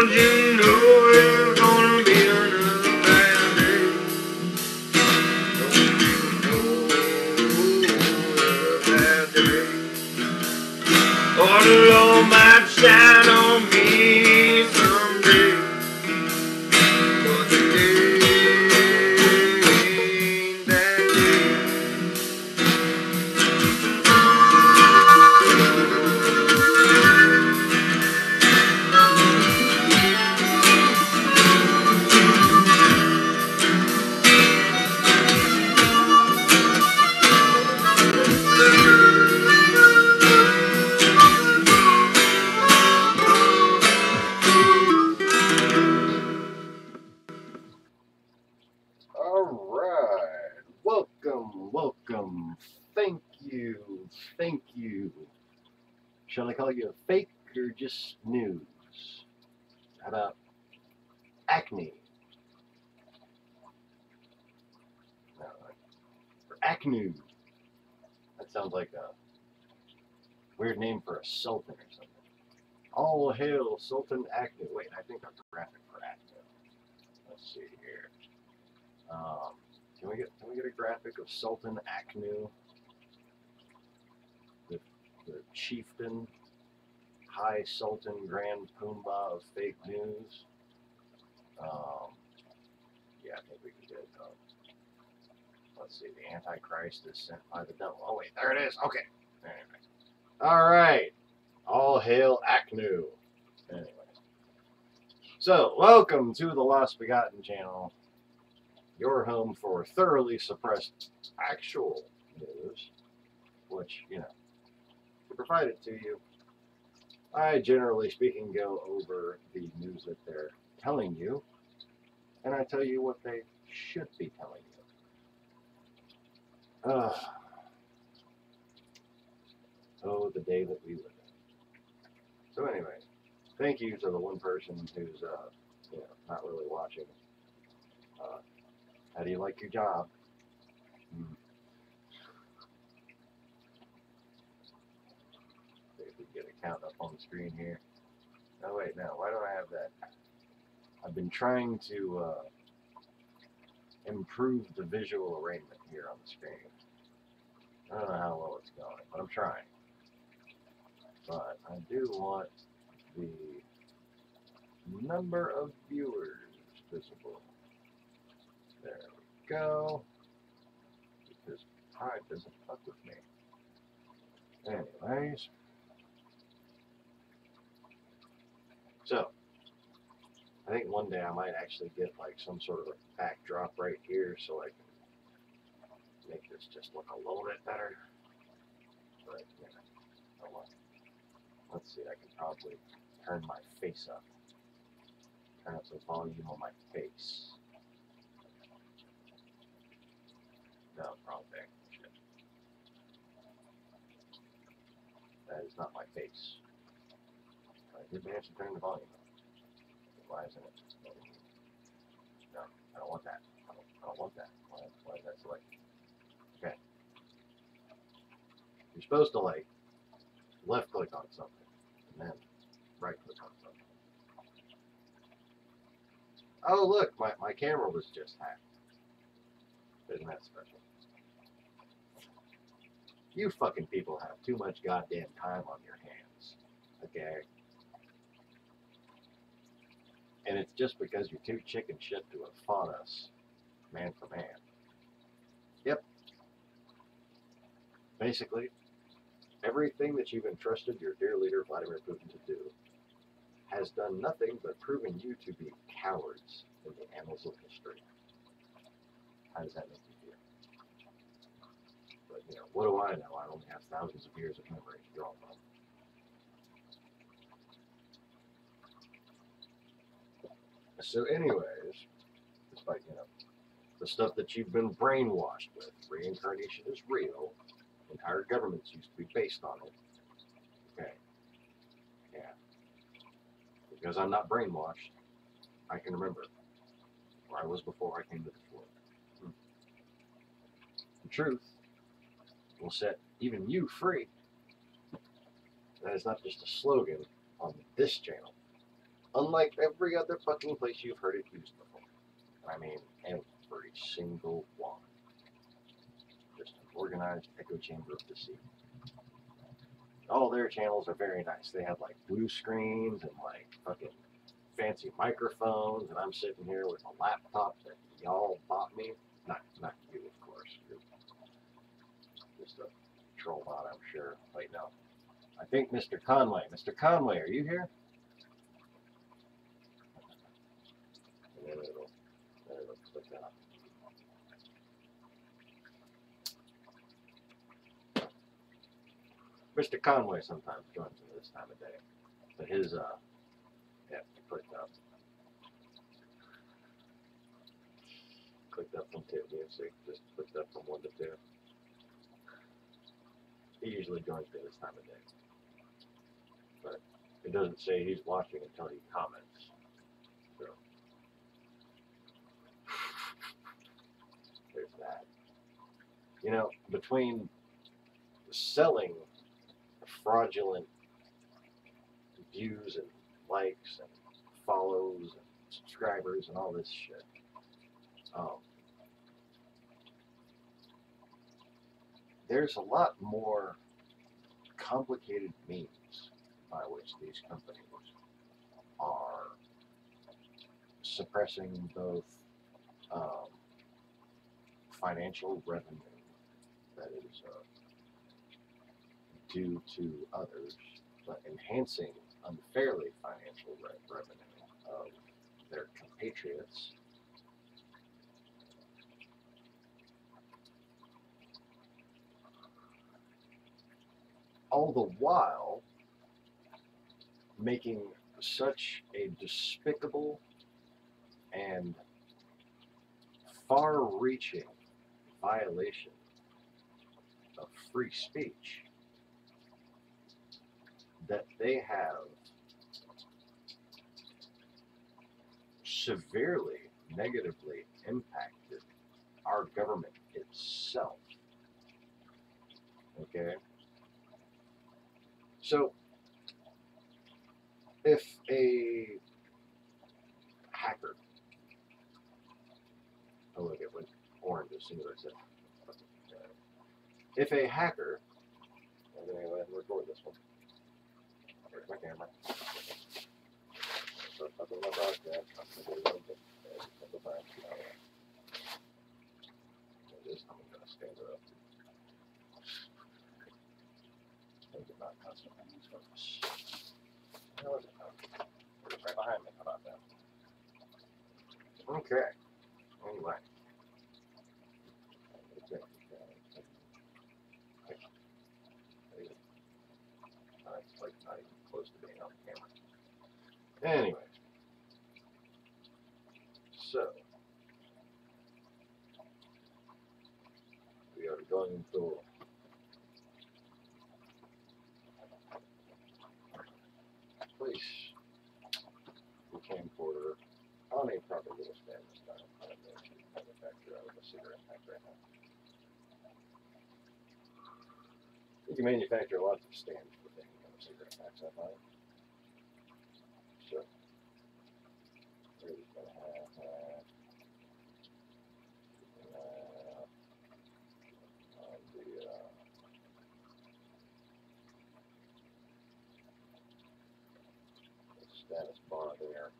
Don't you know it's gonna be another bad day? Don't you know it's a bad day? Oh, the Lord might shine on me someday, but today ain't that day. Alright, welcome, thank you. Shall I call you fake or just news? How about acne? No, or acne. That sounds like a weird name for a sultan or something. All hail Sultan Acne. Wait, I think that's a graphic for acne. Let's see here. Can we get a graphic of Sultan Aknu, the chieftain, High Sultan Grand Pumbaa of fake news? Yeah, I think we can get it done. Let's see, the Antichrist is sent by the devil. Oh wait, there it is. Okay. Anyway. All right. All hail Aknu. Anyway. So, welcome to the Lost Begotten channel. Your home for thoroughly suppressed actual news, which, you know, we provide it to you. I, generally speaking, go over the news that they're telling you, and I tell you what they should be telling you. Oh, the day that we live in. So anyway, thank you to the one person who's, you know, not really watching. How do you like your job? See if we can get a count up on the screen here. Oh wait, no, why don't I have that? I've been trying to improve the visual arrangement here on the screen. I don't know how well it's going, but I'm trying. But I do want the number of viewers visible. There we go. Because Pride doesn't fuck with me. Anyways. So, I think one day I might actually get like some sort of a backdrop right here so I can make this just look a little bit better. But, you know, oh well. Let's see, I can probably turn my face up. Turn up the volume on my face. No, wrong thing. Shit. That is not my face. I did manage to turn the volume up. Why isn't it? No, I don't want that. I don't want that. Why is that selected? Okay. You're supposed to, like, left click on something and then right click on something. Oh look, my camera was just hacked. Isn't that special? You fucking people have too much goddamn time on your hands. Okay? And it's just because you're too chicken shit to have fought us man for man. Yep. Basically, everything that you've entrusted your dear leader Vladimir Putin to do has done nothing but proven you to be cowards in the annals of history. How does that make you feel? But, you know, what do I know? I only have thousands of years of memory to draw from. So anyways, despite, you know, the stuff that you've been brainwashed with, reincarnation is real, entire governments used to be based on it. Okay. Yeah. Because I'm not brainwashed, I can remember where I was before I came to this world. The truth will set even you free. That is not just a slogan on this channel. unlike every other fucking place you've heard it used before. I mean, every single one. Just an organized echo chamber of the sea. All their channels are very nice. They have like blue screens and like fucking fancy microphones, and I'm sitting here with a laptop that y'all bought me. Not you, of course. You're just a troll bot, I'm sure. Wait, no. I think Mr. Conway. Mr. Conway, are you here? And then it'll click up. Mr. Conway sometimes joins me this time of day, but his yeah, clicked up. Clicked up from 2. So just clicked up from 1 to 2. He usually joins me this time of day, but it doesn't say he's watching until he comments. So there's that. You know, between selling fraudulent views and likes and follows and subscribers and all this shit, there's a lot more complicated means by which these companies are suppressing both financial revenue that is due to others, but enhancing unfairly financial revenue of their compatriots. All the while making such a despicable and far-reaching violation of free speech that they have severely negatively impacted our government itself. Okay? So, if a hacker, oh look, it went orange as soon as I said, if a hacker, I'm going to go ahead and record this one. Where's my camera? Up on my broadcast, I'm going to do it every single time. I'm going to stand it up. Things are not constantly used focus. How is it now? It's right behind me. How about that? Okay. Anyway. It's like not even close to being on the camera. Anyway. So. We are going to place the camcorder on a proper little stand this time. I'm going to manufacture out of a cigarette pack right now. You can manufacture lots of stands for things on cigarette packs, I find. So, we're just going to have that. On the status bar there.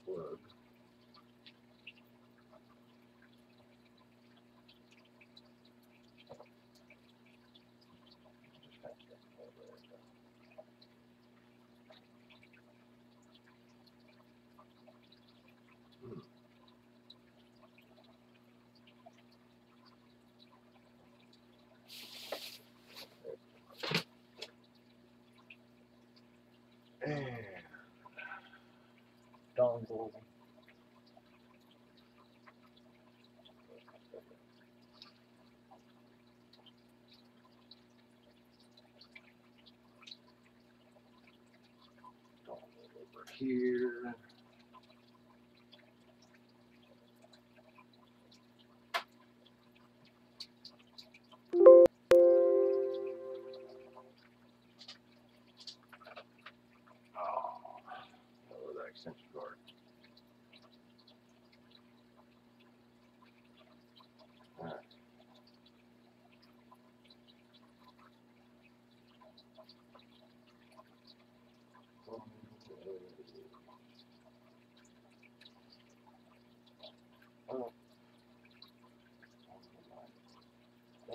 Plug. And dongle. Over here.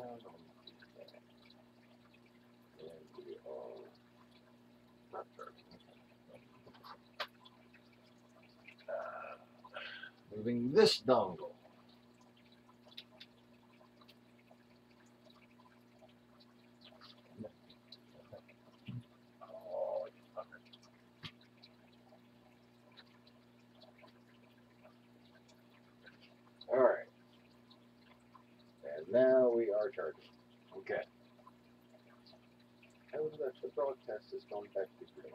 down on that. And we are not charging. Moving this dongle. Oh, you fucker. All right. And now we are charging. Okay. How is that? The broadcast is going back to green.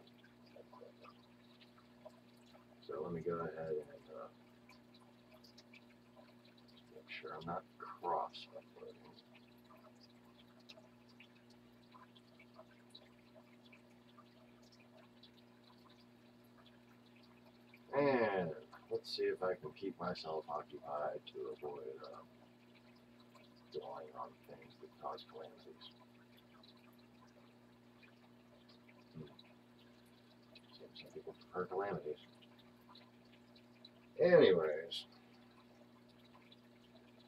So let me go ahead and make sure I'm not cross uploading. And let's see if I can keep myself occupied to avoid dwelling on things that cause calamities. Some people prefer calamities. Anyways,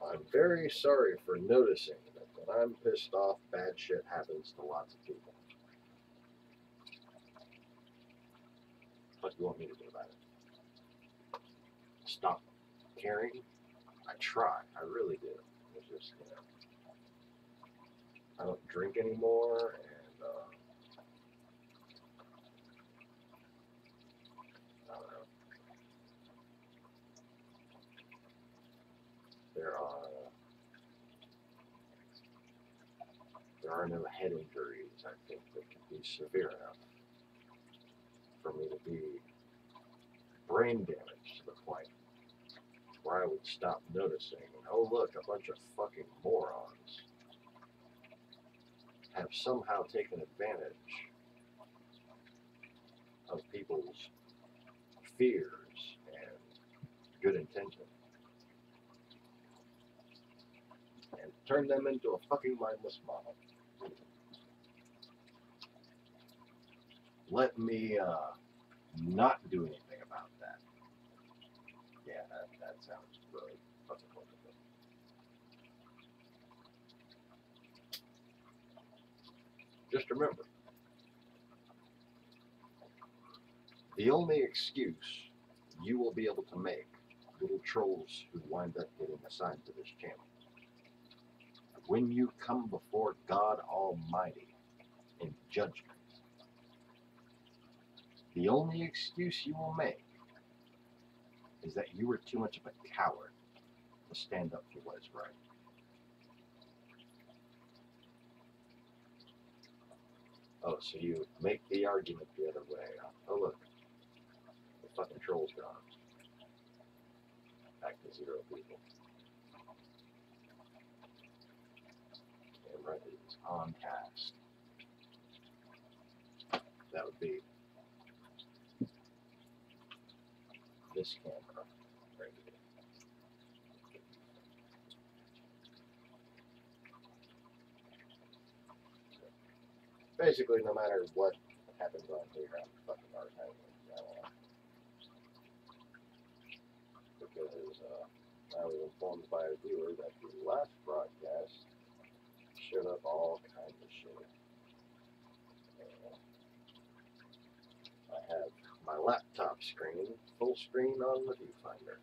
I'm very sorry for noticing that when I'm pissed off, bad shit happens to lots of people. What do you want me to do about it? Stop caring? I try. I really do. It's just, you know, I don't drink anymore, and I don't know. There are no head injuries, I think, that can be severe enough for me to be brain damaged to the point where I would stop noticing, oh look, a bunch of fucking morons have somehow taken advantage of people's fears and good intention and turn them into a fucking mindless model. Let me not do anything about that. Yeah, that sounds really fucking wonderful. Just remember, the only excuse you will be able to make little trolls who wind up getting assigned to this channel, when you come before God Almighty in judgment, the only excuse you will make is that you were too much of a coward to stand up for what is right. Oh, so you make the argument the other way. Oh, look. The fucking troll's gone. Back to 0 people. Camera is on cast. That would be this camera right here. Basically, no matter what happens on here, I'm fucking archiving it. Because I was informed by a viewer that the last broadcast showed up all kinds of shit. I have my laptop screen full screen on the viewfinder.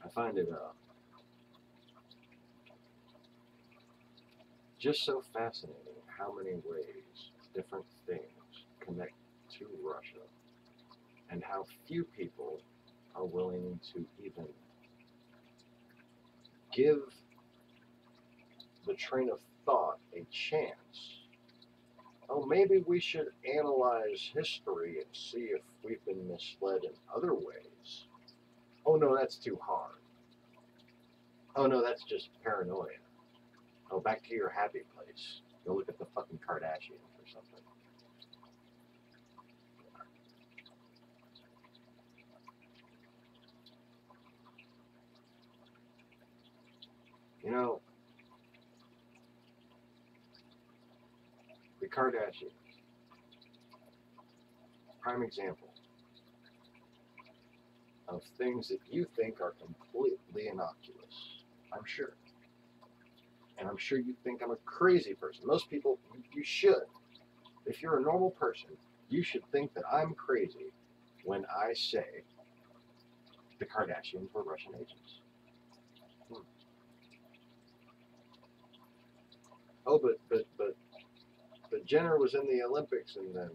I find it just so fascinating how many ways different things connect to Russia, and how few people are willing to even give the train of thought a chance. Oh, maybe we should analyze history and see if we've been misled in other ways. Oh no, that's too hard. Oh no, that's just paranoia. Oh, back to your happy place. Go look at the fucking Kardashians or something. You know, the Kardashians, prime example of of things that you think are completely innocuous. I'm sure. And I'm sure you think I'm a crazy person. Most people, you should. If you're a normal person, you should think that I'm crazy when I say the Kardashians were Russian agents. Oh, but Jenner was in the Olympics, and then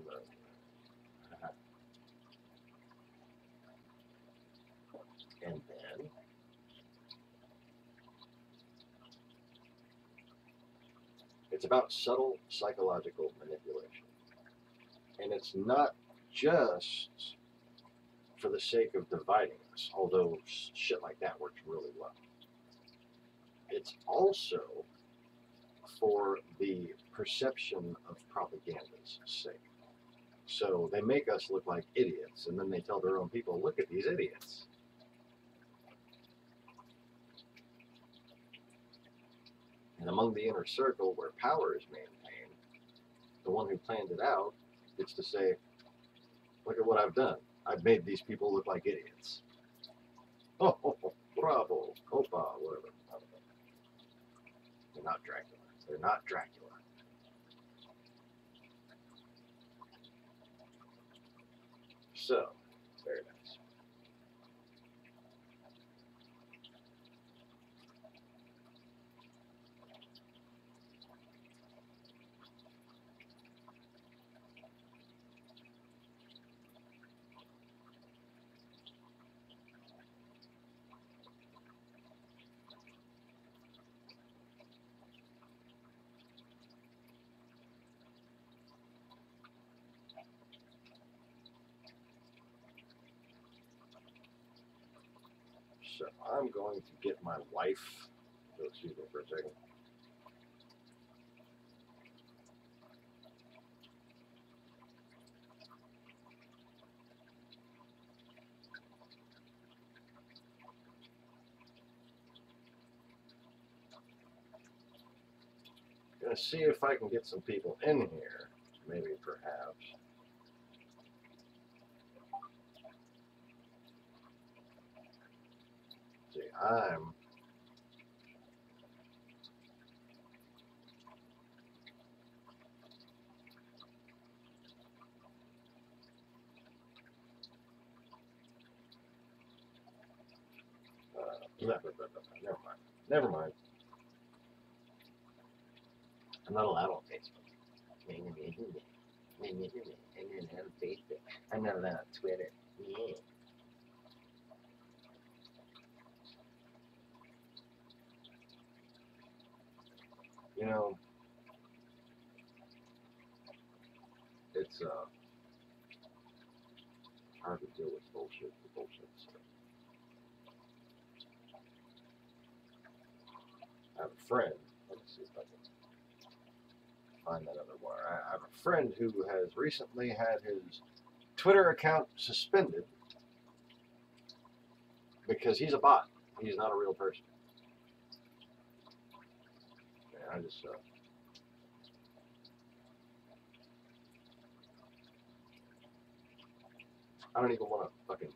it's about subtle psychological manipulation, and it's not just for the sake of dividing us, although shit like that works really well. It's also for the perception of propaganda's sake. So they make us look like idiots, and then they tell their own people, look at these idiots. And among the inner circle where power is maintained, the one who planned it out gets to say, look at what I've done. I've made these people look like idiots. Oh, bravo, opa, whatever. They're not Dracula. They're not Dracula. So, very nice. So I'm going to get my wife. So excuse me for a second. Gonna see if I can get some people in here. Maybe, perhaps. See, I'm never mind. Never mind. I'm not allowed on Facebook. And then on Facebook. I'm not allowed on Twitter. Yeah. You know, it's hard to deal with bullshit. So I have a friend. Let me see if I can find that other wire. I have a friend who has recently had his Twitter account suspended because he's a bot. He's not a real person. And I just I don't even want to fucking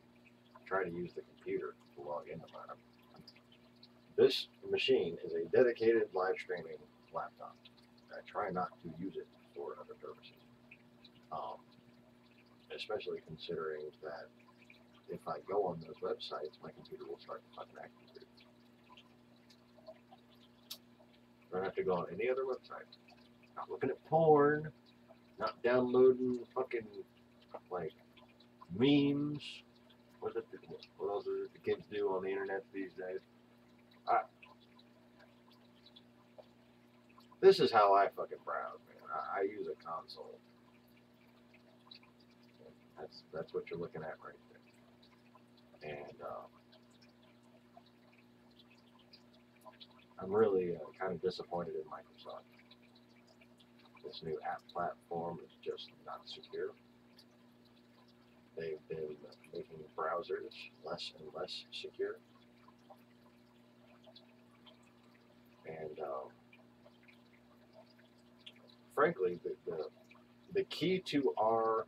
try to use the computer to log into mine. This machine is a dedicated live streaming laptop. I try not to use it for other purposes. Especially considering that if I go on those websites, my computer will start to fucking activate. I don't have to go on any other website. Not looking at porn, not downloading fucking like memes. What else do the kids do on the internet these days? This is how I fucking browse, man. I use a console. That's what you're looking at right there. And I'm really kind of disappointed in Microsoft. This new app platform is just not secure. They've been making browsers less and less secure. And frankly, the key to our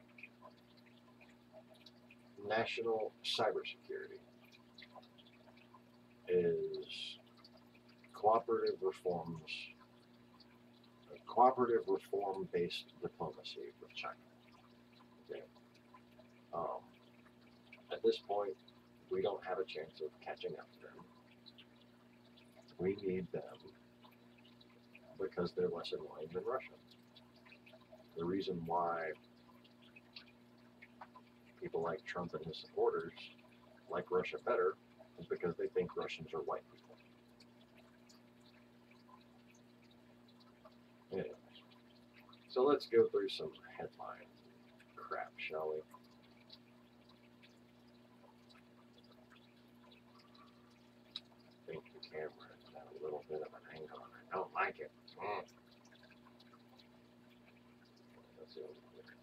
national cybersecurity cooperative reform-based diplomacy with China. Okay. At this point, we don't have a chance of catching up to them. We need them because they're less in line than Russia. The reason why people like Trump and his supporters like Russia better is because they think Russians are white people. Anyways, so let's go through some headline crap, shall we? I think the camera has got a little bit of an angle on it. I don't like it. Let's see over here.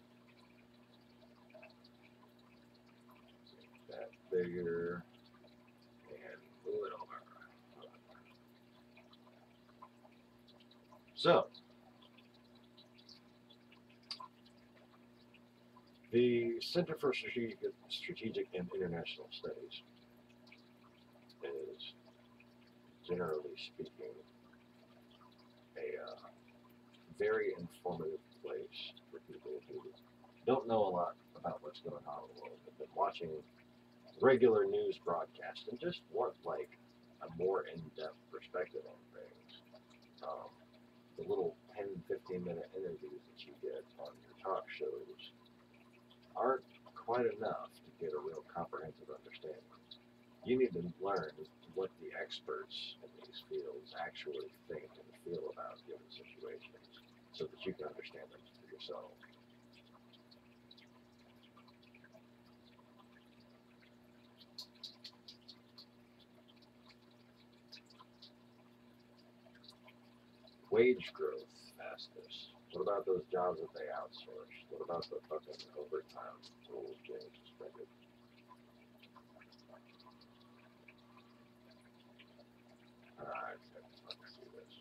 Make that bigger and move it over. So, the Center for Strategic and International Studies is, generally speaking, a very informative place for people who don't know a lot about what's going on in the world, have been watching regular news broadcasts and just want like a more in-depth perspective on things. The little 10, 15-minute interviews that you get on your talk shows aren't quite enough to get a real comprehensive understanding. You need to learn what the experts in these fields actually think and feel about given situations so that you can understand them for yourself. Wage growth fastest. What about those jobs that they outsourced? What about the fucking overtime rules getting suspended? Alright, let's see this.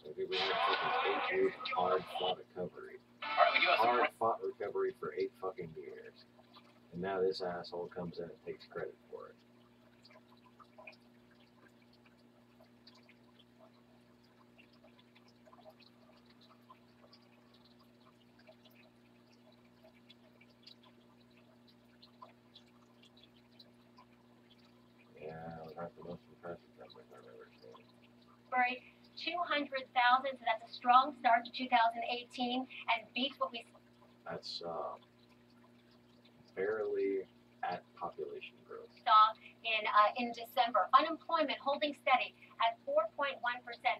Maybe we had fucking 8 years of hard-fought recovery. Hard-fought recovery for 8 fucking years. And now this asshole comes in and takes credit for it. Not the most impressive numbers I've ever seen. 200,000, so that's a strong start to 2018 and beats what we... That's barely at population growth. Saw in December. Unemployment holding steady at 4.1%.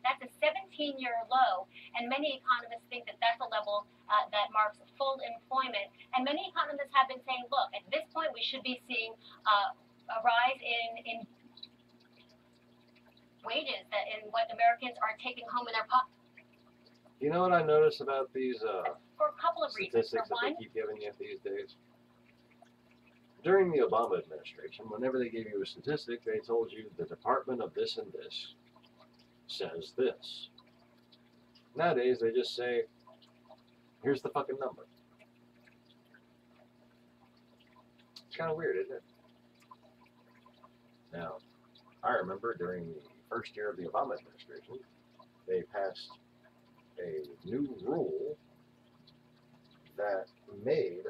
That's a 17-year low, and many economists think that that's a level that marks full employment. And many economists have been saying, look, at this point we should be seeing a rise in wages in what Americans are taking home in their pockets. You know what I notice about these for a couple of reasons. statistics that they keep giving you these days? During the Obama administration, whenever they gave you a statistic, they told you the department of this and this says this. Nowadays, they just say, here's the fucking number. It's kind of weird, isn't it? Now, I remember during the first year of the Obama administration, they passed a new rule that made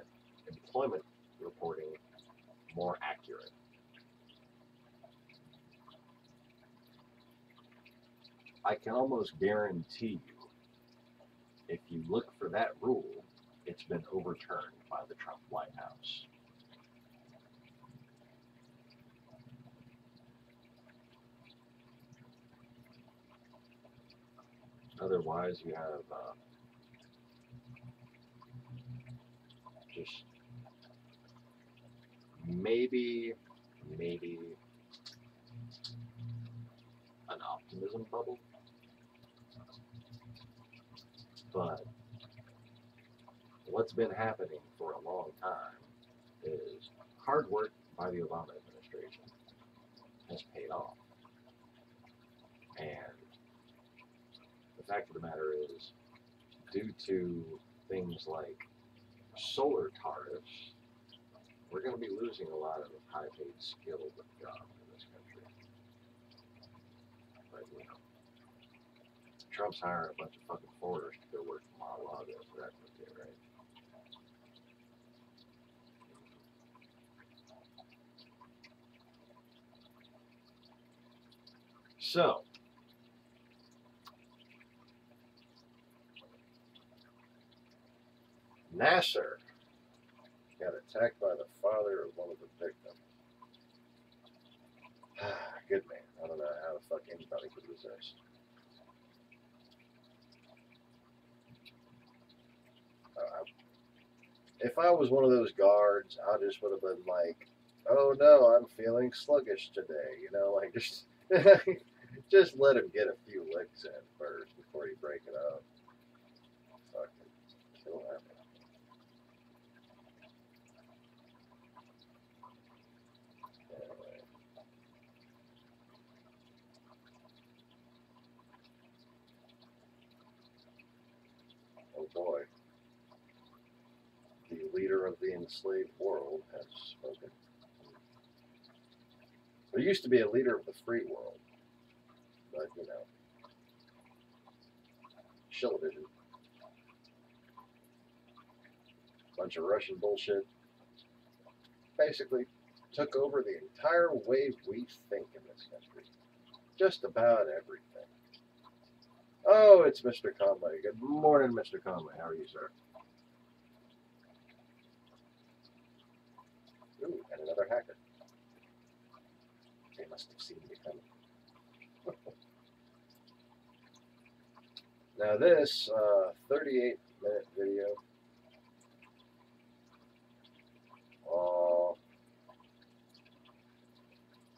employment reporting more accurate. I can almost guarantee you, if you look for that rule, it's been overturned by the Trump White House. Otherwise, you have just maybe an optimism bubble, but what's been happening for a long time is hard work by the Obama administration has paid off. And the fact of the matter is, due to things like solar tariffs we're going to be losing a lot of high-paid skilled jobs in this country. But, you know, Trump's hiring a bunch of fucking foreigners to go work for Mar-a-Lago, so that's okay, right? So, Nasser got attacked by the father of one of the victims. Good man. I don't know how the fuck anybody could resist. If I was one of those guards, I just would have been like, oh no, I'm feeling sluggish today. You know, like just just let him get a few licks in first before you break it up. Fucking kill him. Anyway. Oh boy. The leader of the enslaved world has spoken. There used to be a leader of the free world, but you know, Shillivision. Bunch of Russian bullshit. Basically took over the entire way we think in this country. Just about everything. Oh, it's Mr. Conway. Good morning, Mr. Conway. How are you, sir? Ooh, and another hacker. They must have seen me coming. Now this 38-minute video.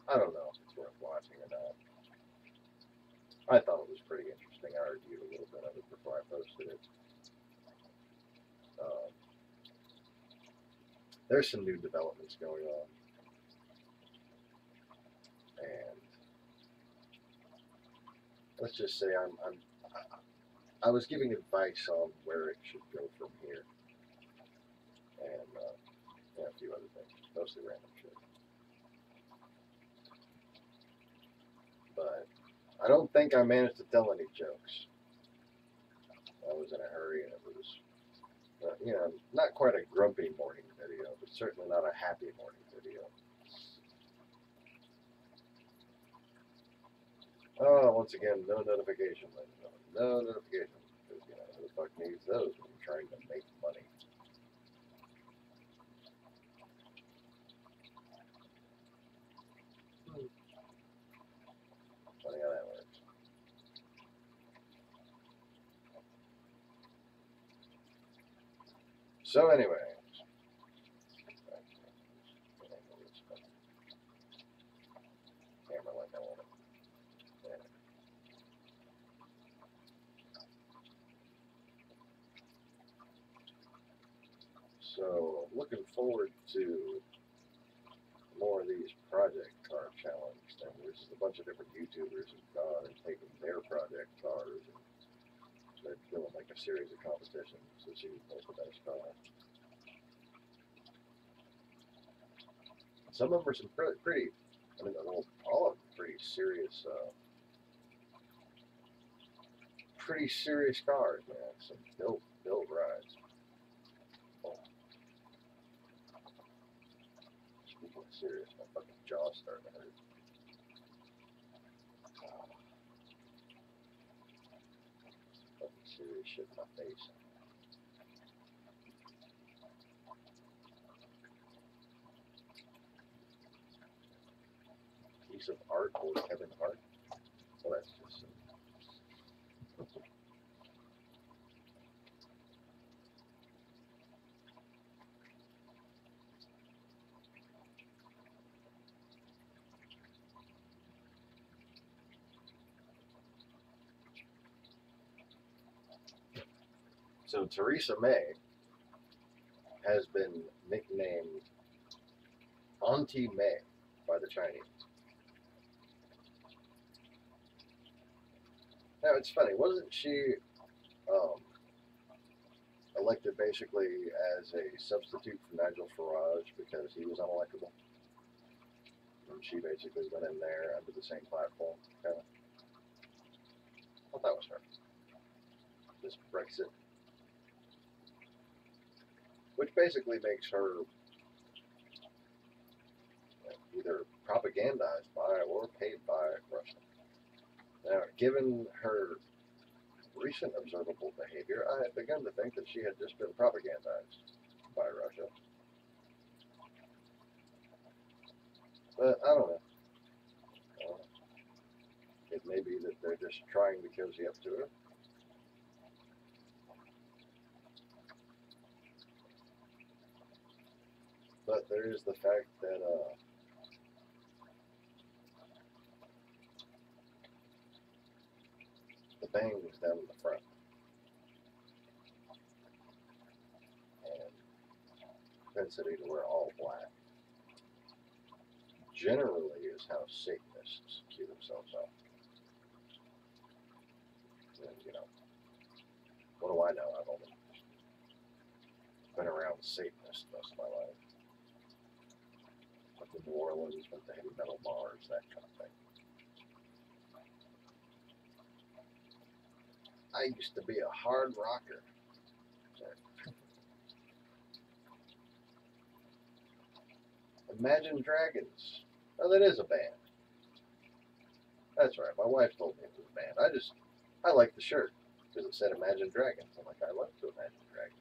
I don't know if it's worth watching or not. I thought it was pretty interesting. I reviewed a little bit of it before I posted it. There's some new developments going on. And let's just say I was giving advice on where it should go from here. And yeah, a few other things. Mostly random shit. But I don't think I managed to tell any jokes. I was in a hurry and it was, you know, not quite a grumpy morning video, but certainly not a happy morning video. Oh, once again, no notification. No notification. Because, you know, who the fuck needs those when you're trying to make money? Funny how that works. So anyway. Camera like I want it. Yeah. So looking forward to more of these project car challenge things. There's a bunch of different YouTubers who've gone and taken their project cars and they're doing like a series of competitions to see who built the best car. Some of them are some pretty, I mean, all of them pretty serious cars, man. Some built rides. Oh. Speaking of serious, my fucking jaw's starting to hurt. Fucking serious shit in my face. Piece of art for Kevin Hart. Well, that's just so Theresa May has been nicknamed Auntie May by the Chinese. Now it's funny, wasn't she elected basically as a substitute for Nigel Farage because he was unelectable. And she basically went in there under the same platform, kind of. I thought that was her. This Brexit. Which basically makes her either propagandized by or paid by Russia. Now, given her recent observable behavior, I had begun to think that she had just been propagandized by Russia. But I don't know. It may be that they're just trying to cozy up to her. But there is the fact that the bang was down in the front. And propensity to wear all black generally is how Satanists cue themselves up. And, you know, what do I know? I've only been around Satanists most of my life. Like the New Orleans, with the heavy metal bars, that kind of thing. I used to be a hard rocker. Imagine Dragons. Oh, that is a band. That's right. My wife told me it was a band. I like the shirt because it said Imagine Dragons. I'm like, I love to imagine dragons.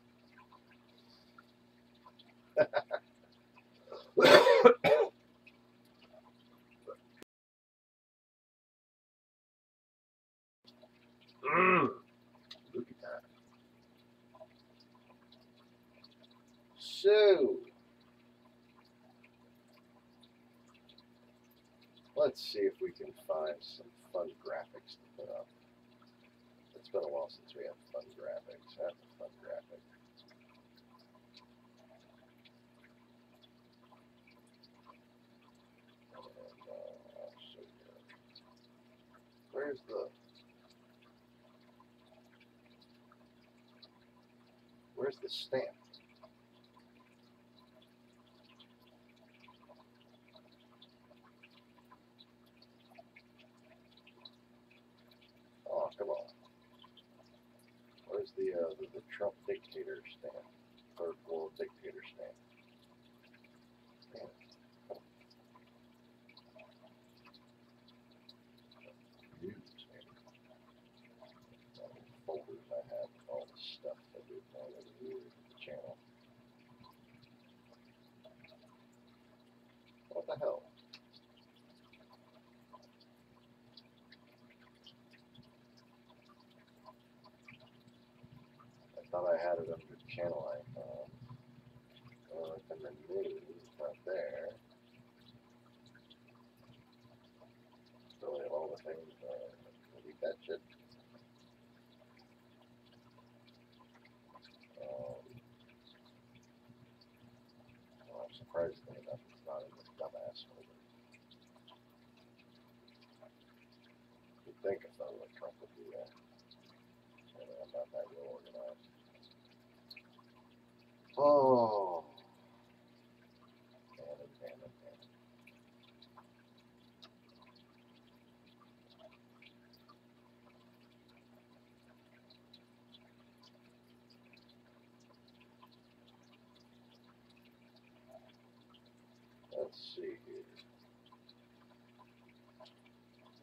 Look at that. So, let's see if we can find some fun graphics to put up. It's been a while since we had fun graphics. Have a fun graphic. Where's the stamp? Oh, come on. Where's the Trump dictator stamp? Third world dictator stamp. Damn it. News, maybe. All the folders I have with all the stuff that we've done over the years with the channel. What the hell? I thought I had it under channel icon. And the news, it's not there. Still have all the things. Delete that shit. Well, surprisingly enough, it's not in this dumbass folder. You'd think a fellow like Trump would do that. Anyway, I'm not that well organized. Oh. Damn it. Let's see here.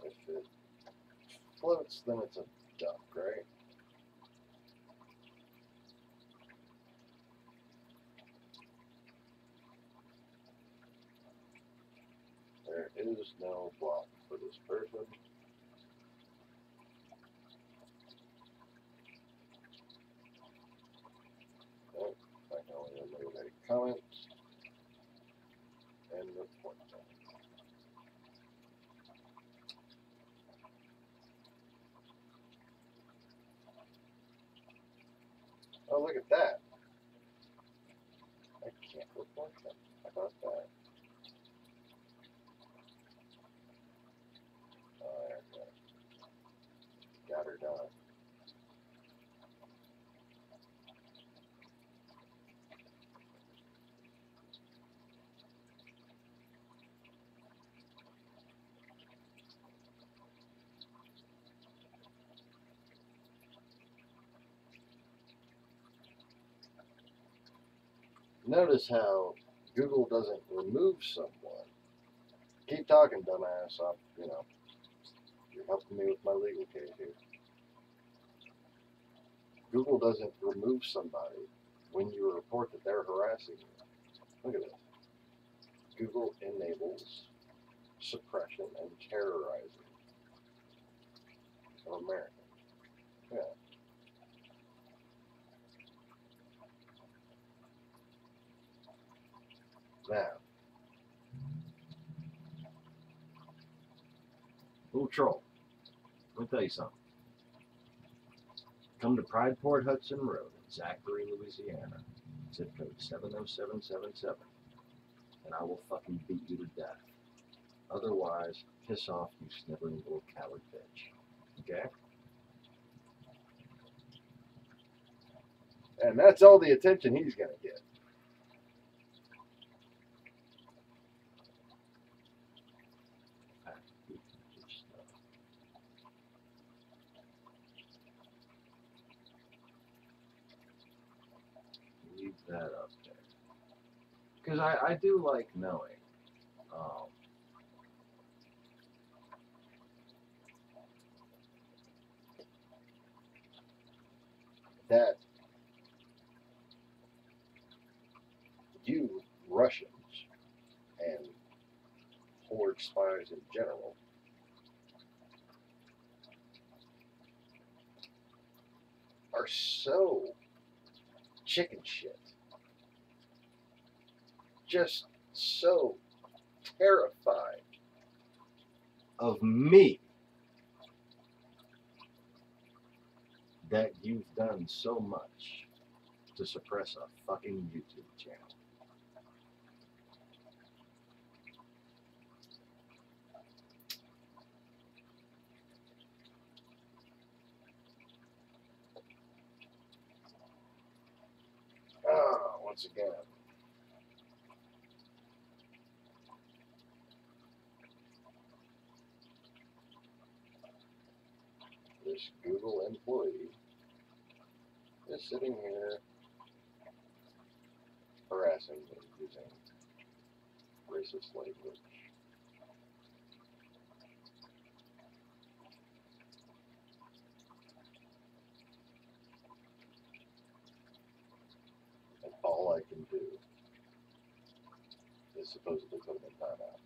If it floats, then it's a duck, right? There is no block for this person. Nope, I can only eliminate comments and report them. Oh, look at that. I can't report them. How about that? Oh, there we go. Got her done. Notice how Google doesn't remove someone. Keep talking, dumbass. You're helping me with my legal case here. Google doesn't remove somebody when you report that they're harassing you. Look at this. Google enables suppression and terrorizing of Americans. Yeah. Now, little troll, let me tell you something. Come to Prideport Hudson Road in Zachary, Louisiana, zip code 70777, and I will fucking beat you to death. Otherwise, piss off, you sniveling little coward bitch. Okay? And that's all the attention he's gonna get. Leave that up there. Because I do like knowing that you Russians and horde spies in general are so chicken shit, just so terrified of me that you've done so much to suppress a fucking YouTube channel. Once again, this Google employee is sitting here harassing me using racist language. And all I can do is supposedly put him in timeout.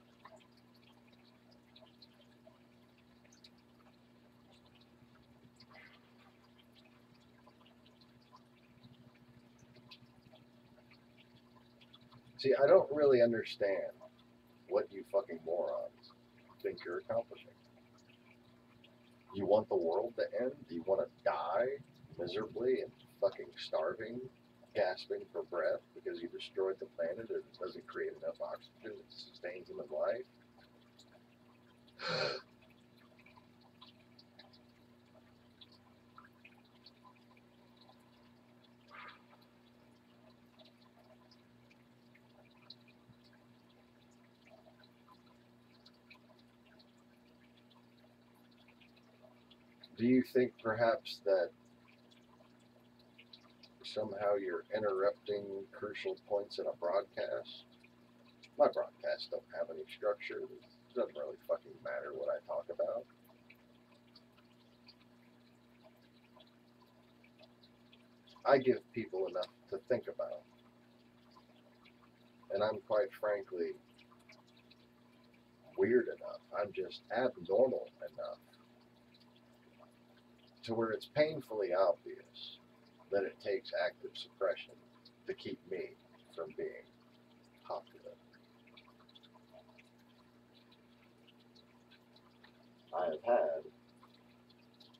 See, I don't really understand what you fucking morons think you're accomplishing. You want the world to end? Do you want to die miserably and fucking starving, gasping for breath because you destroyed the planet and it doesn't create enough oxygen to sustain human life? Do you think perhaps that somehow you're interrupting crucial points in a broadcast? My broadcasts don't have any structure. It doesn't really fucking matter what I talk about. I give people enough to think about. And I'm quite frankly weird enough. I'm just abnormal enough to where it's painfully obvious that it takes active suppression to keep me from being popular. I have had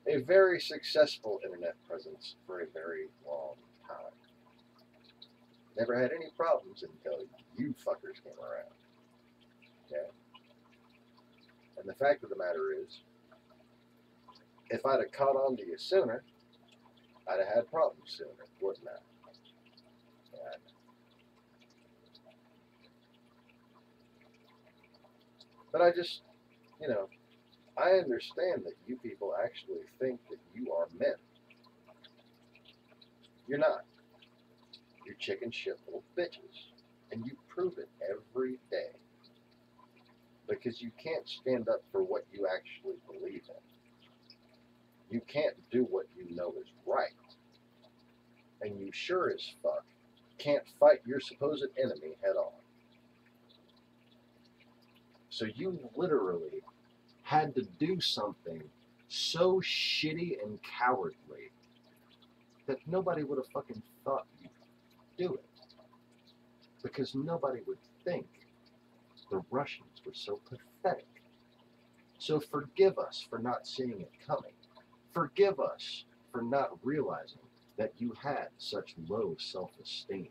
a very successful internet presence for a very long time. Never had any problems until you fuckers came around. Okay? And the fact of the matter is, if I'd have caught on to you sooner, I'd have had problems sooner, wouldn't I? Yeah. But I just, I understand that you people actually think that you are men. You're not. You're you chicken shit little bitches. And you prove it every day. Because you can't stand up for what you actually believe in. You can't do what you know is right. And you sure as fuck can't fight your supposed enemy head on. So you literally had to do something so shitty and cowardly that nobody would have fucking thought you'd do it. Because nobody would think the Russians were so pathetic. So forgive us for not seeing it coming. Forgive us for not realizing that you had such low self-esteem.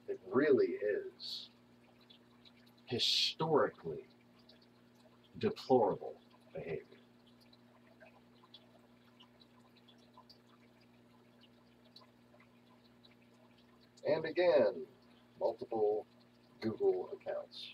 It really is historically deplorable behavior. And again, multiple Google accounts.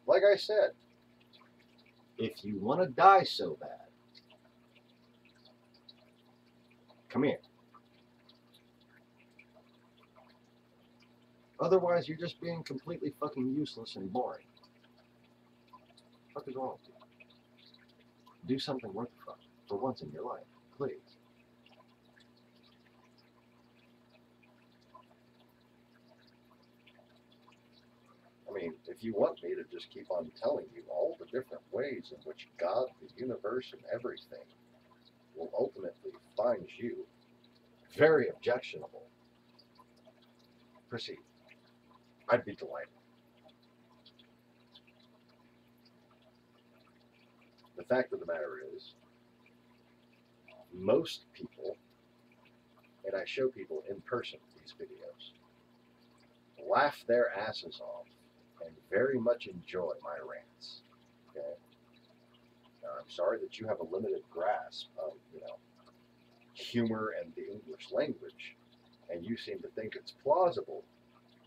Like I said, if you want to die so bad, come here. Otherwise, you're just being completely fucking useless and boring. What the fuck is wrong with you? Do something worth the fuck for once in your life, please. I mean, if you want me to just keep on telling you all the different ways in which God, the universe, and everything will ultimately find you very objectionable, proceed. I'd be delighted. The fact of the matter is, most people, and I show people in person these videos, laugh their asses off and very much enjoy my rants. Okay? Now, I'm sorry that you have a limited grasp of, humor and the English language, and you seem to think it's plausible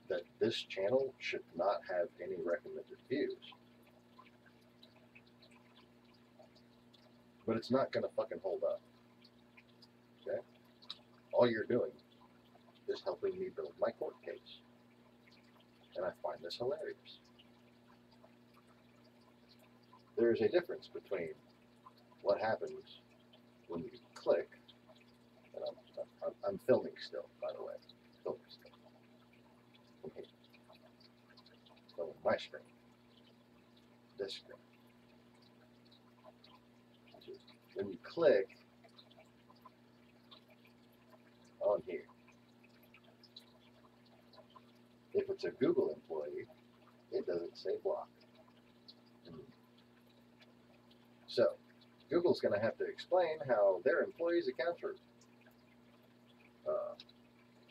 that this channel should not have any recommended views. But it's not going to fucking hold up. Okay? All you're doing is helping me build my court case. And I find this hilarious. There's a difference between what happens when you click, and I'm filming still, by the way. Filming still. Okay. So my screen. This screen. When you click on here, if it's a Google employee, it doesn't say block. So, Google's going to have to explain how their employees' accounts are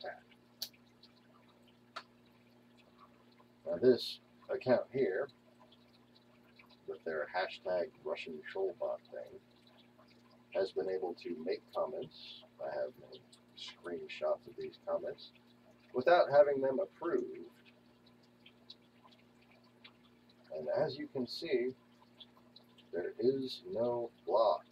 hacked. Now this account here, with their hashtag Russian trollbot thing, has been able to make comments. I have many screenshots of these comments without having them approved. And as you can see, there is no block.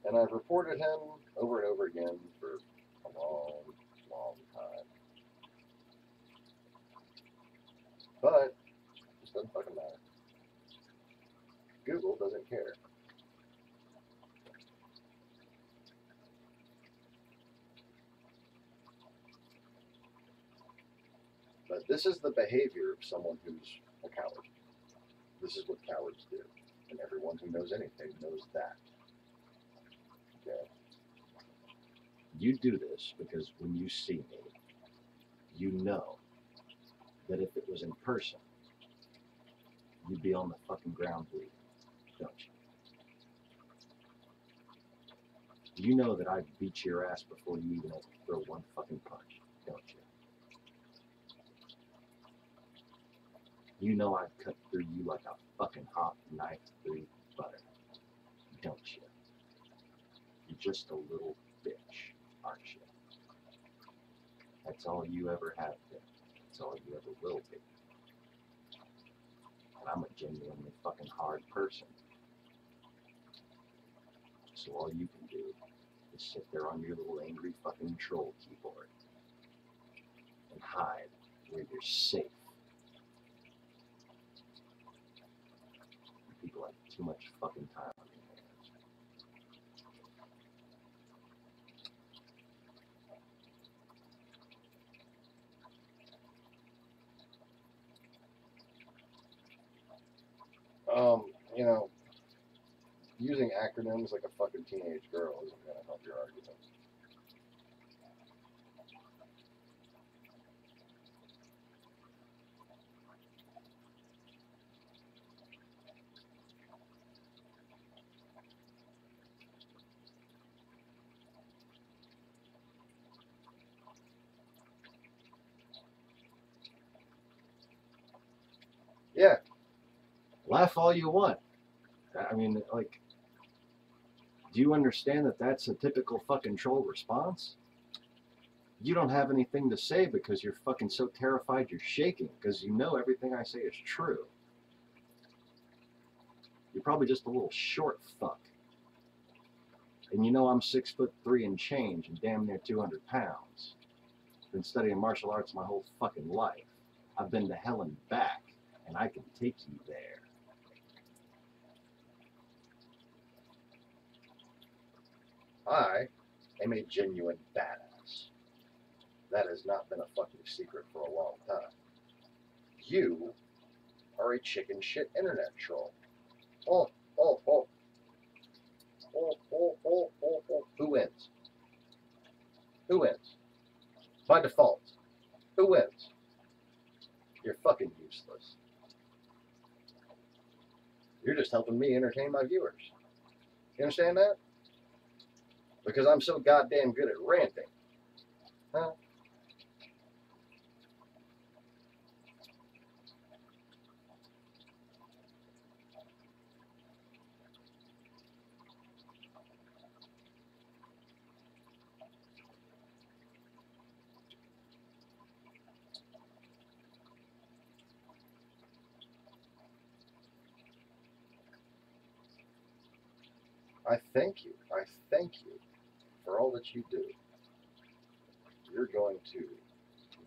And I've reported him over and over again for a long, long time. But it just doesn't fucking matter. Google doesn't care. But this is the behavior of someone who's a coward. This is what cowards do. And everyone who knows anything knows that. Okay? You do this because when you see me, you know that if it was in person, you'd be on the fucking ground bleeding, don't you? You know that I'd beat your ass before you even had to throw one fucking punch, don't you? You know I'd cut through you like a fucking hot knife through butter, don't you? You're just a little bitch, aren't you? That's all you ever have been. That's all you ever will be. And I'm a genuinely fucking hard person. So all you can do is sit there on your little angry fucking troll keyboard and hide where you're safe. People have too much fucking time on their hands. You know, using acronyms like a fucking teenage girl isn't going to help your argument. Yeah. Laugh all you want. I mean, like, do you understand that that's a typical fucking troll response? You don't have anything to say because you're fucking so terrified you're shaking because you know everything I say is true. You're probably just a little short fuck. And you know I'm 6'3" and change and damn near 200 pounds. Been studying martial arts my whole fucking life. I've been to hell and back, and I can take you there. I am a genuine badass. That has not been a fucking secret for a long time. You are a chicken shit internet troll. Oh. Who wins? Who wins? By default, who wins? You're fucking useless. You're just helping me entertain my viewers. You understand that? Because I'm so goddamn good at ranting. Huh? I thank you. I thank you for all that you do. You're going to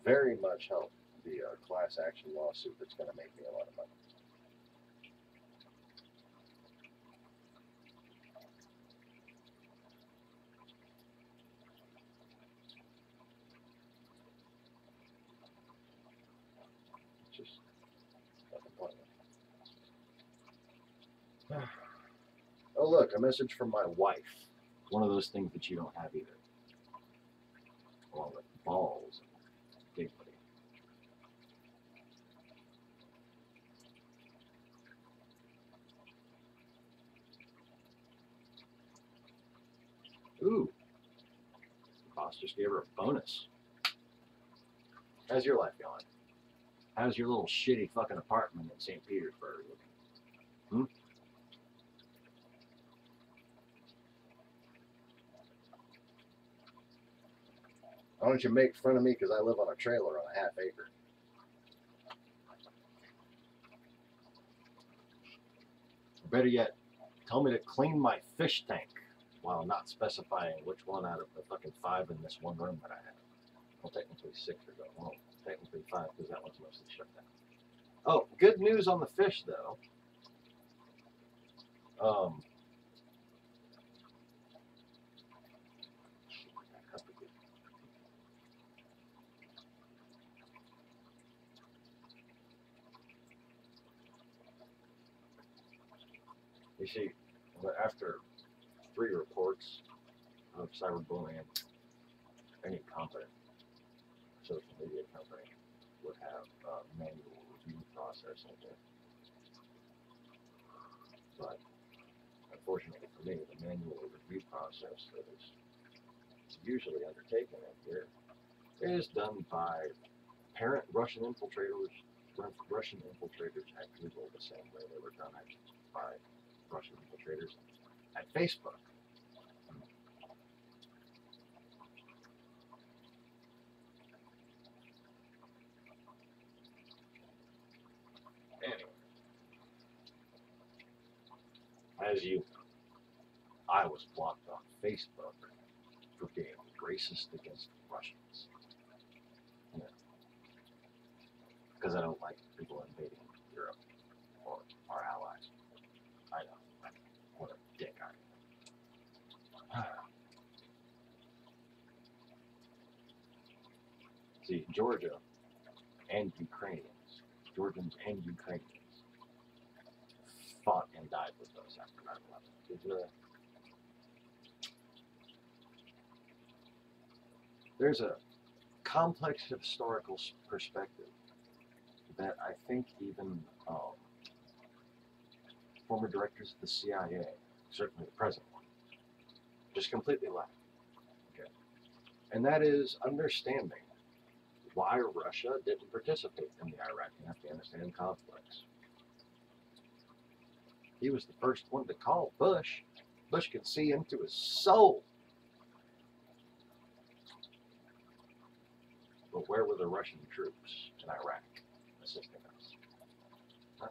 very much help the class action lawsuit that's going to make me a lot of money. Just fucking pointless. Oh look, a message from my wife. One of those things that you don't have either. Along with balls and dignity. Ooh. The boss just gave her a bonus. How's your life going? How's your little shitty fucking apartment in St. Petersburg looking? Why don't you make fun of me because I live on a trailer on a half acre? Or better yet, tell me to clean my fish tank while not specifying which one out of the fucking 5 in this one room that I have. Well, technically 6 or so. Well, technically 5 because that one's mostly shut down. Oh, good news on the fish though. You see, after 3 reports of cyberbullying, any competent social media company would have a manual review process in there. But unfortunately for me, the manual review process that is usually undertaken in here is done by parent Russian infiltrators at Google, the same way they were done by Russian infiltrators at Facebook. Anyway, as you know, I was blocked on Facebook for being racist against Russians. You know, because I don't like people invading Europe or our allies. I know. What a dick I am. See, Georgians and Ukrainians fought and died with us after 9/11. Did you know that? There's a complex historical perspective that I think even former directors of the CIA, certainly the present one, just completely lack. Okay. And that is understanding why Russia didn't participate in the Iraq and Afghanistan conflicts. He was the first one to call Bush. Bush could see into his soul. But where were the Russian troops in Iraq assisting us? Huh?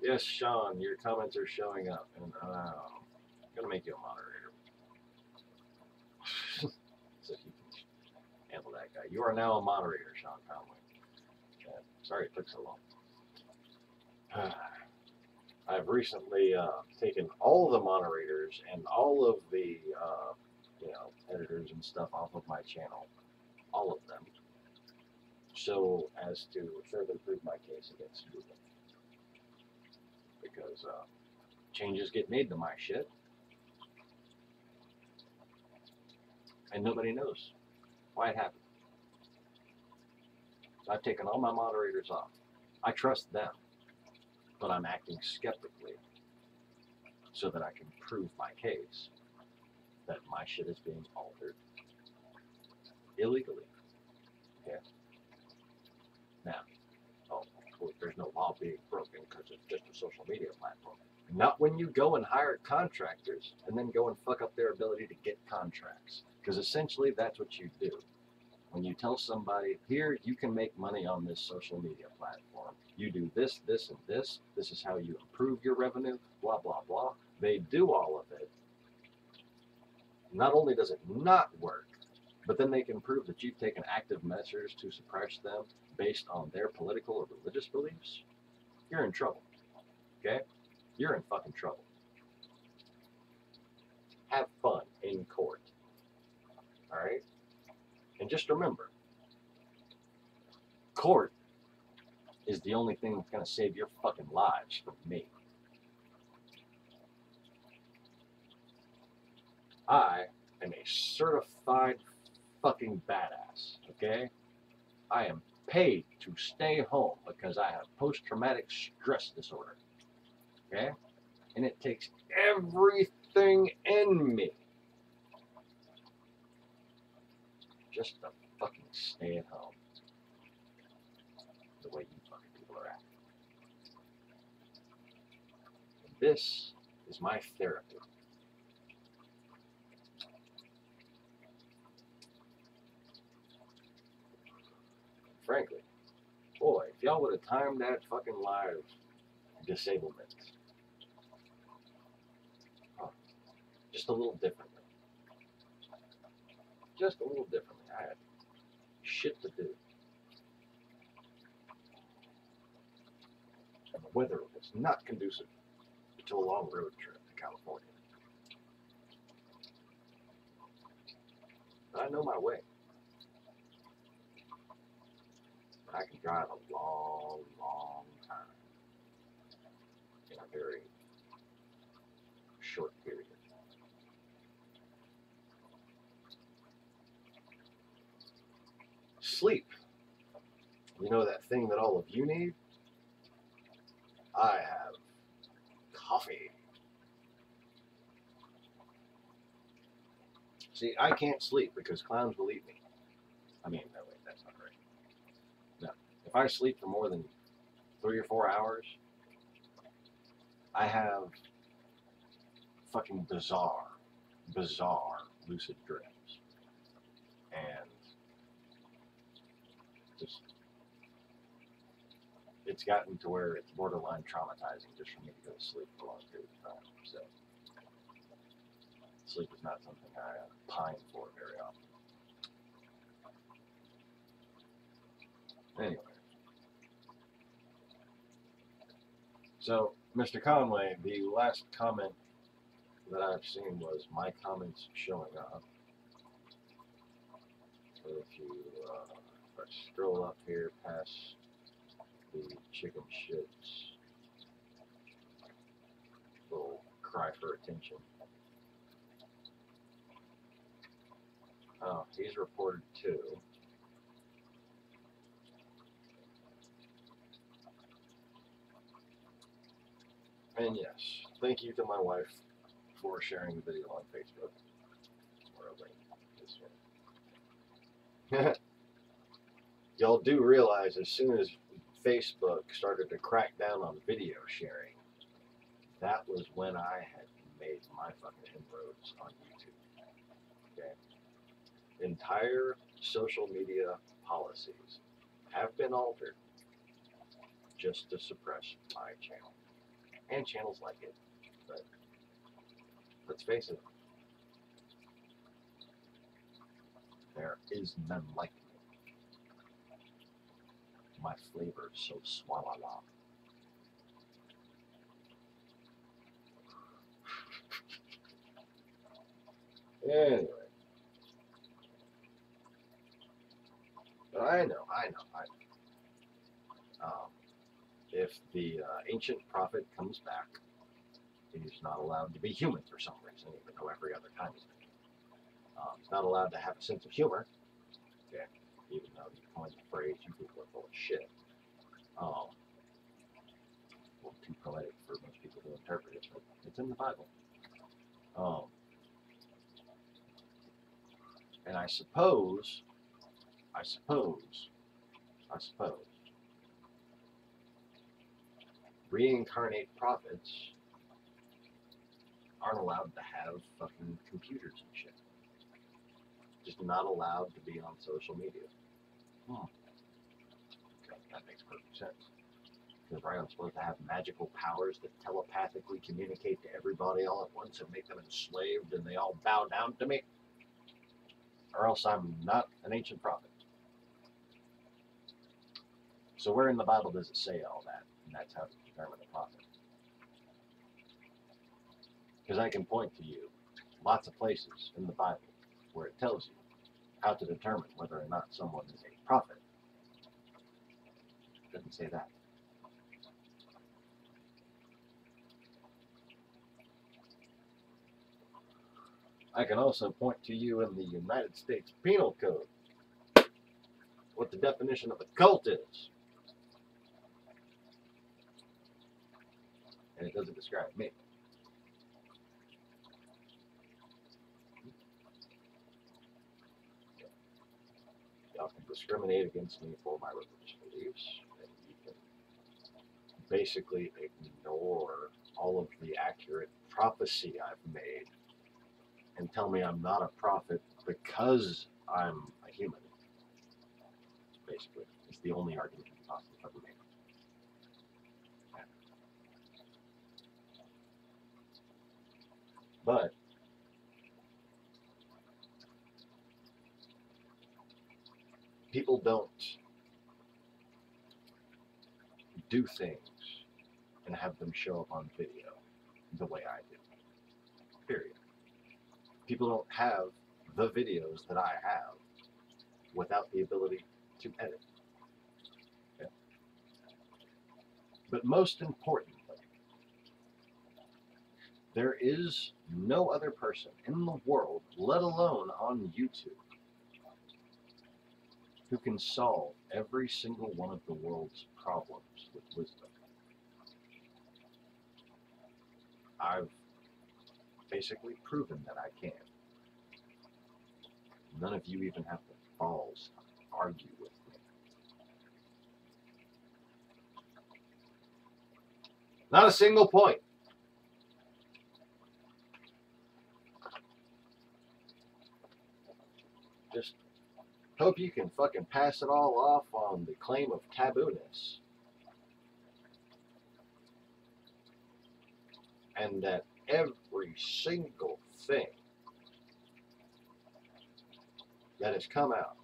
Yes, Sean, your comments are showing up, and I'm gonna make you a moderator so you can handle that guy. You are now a moderator, Sean Conway. Sorry it took so long. I've recently taken all the moderators and all of the editors and stuff off of my channel, all of them, so as to further prove my case against Google. Because changes get made to my shit, and nobody knows why it happened. I've taken all my moderators off. I trust them, but I'm acting skeptically so that I can prove my case that my shit is being altered illegally. Okay? Now, there's no law being broken because it's just a social media platform. Not when you go and hire contractors and then go and fuck up their ability to get contracts. Because essentially that's what you do. When you tell somebody, here, you can make money on this social media platform. You do this, this, and this. This is how you improve your revenue, blah, blah, blah. They do all of it. Not only does it not work, but then they can prove that you've taken active measures to suppress them based on their political or religious beliefs. You're in trouble. Okay? You're in fucking trouble. Have fun in court. Alright? And just remember, court is the only thing that's going to save your fucking lives from me. I am a certified fucking badass, okay? I am paid to stay home because I have post-traumatic stress disorder, okay? And it takes everything in me just to fucking stay at home the way you fucking people are acting. And this is my therapy. Frankly, boy, if y'all would have timed that fucking live disablement just a little differently. Just a little differently. I had shit to do. And the weather was not conducive to a long road trip to California. But I know my way. I can drive a long, long time in a very short period. Sleep. You know that thing that all of you need? I have coffee. See, I can't sleep because clowns will eat me. I mean, no, wait, that's not right. No. If I sleep for more than 3 or 4 hours, I have fucking bizarre lucid dreams. And just, it's gotten to where it's borderline traumatizing just for me to go to sleep for long periods of time. So, sleep is not something I pine for very often. Anyway. So, Mr. Conway, the last comment that I've seen was my comments showing up. So if I scroll up here past the chicken shits little cry for attention. Oh, he's reported too. And yes, thank you to my wife for sharing the video on Facebook. Or a link this way. Y'all do realize as soon as Facebook started to crack down on video sharing, that was when I had made my fucking inroads on YouTube. Okay? Entire social media policies have been altered just to suppress my channel. And channels like it. But let's face it, there is none like me. My flavor is so swalala. Anyway. But I know. If the ancient prophet comes back, he's not allowed to be human for some reason, even though every other time he's been human. He's not allowed to have a sense of humor, okay, even though he coined the phrase, you people are full of shit. Well, too poetic for most people to interpret it, but it's in the Bible. And I suppose, reincarnate prophets aren't allowed to have fucking computers and shit. Just not allowed to be on social media. Okay, that makes perfect sense. Because right, I'm supposed to have magical powers that telepathically communicate to everybody all at once and make them enslaved and they all bow down to me. Or else I'm not an ancient prophet. So where in the Bible does it say all that? And that's how to determine a prophet. Because I can point to you lots of places in the Bible where it tells you how to determine whether or not someone is a prophet. It doesn't say that. I can also point to you in the United States Penal Code what the definition of a cult is. And it doesn't describe me. Y'all can discriminate against me for my religious beliefs, and you can basically ignore all of the accurate prophecy I've made and tell me I'm not a prophet because I'm a human. Basically, it's the only argument you can possibly ever make. But people don't do things and have them show up on video the way I do. Period. People don't have the videos that I have without the ability to edit. But most importantly, there is no other person in the world, let alone on YouTube, who can solve every single one of the world's problems with wisdom. I've basically proven that I can. None of you even have the balls to argue with me. Not a single point. Just hope you can fucking pass it all off on the claim of tabooness. And that every single thing that has come out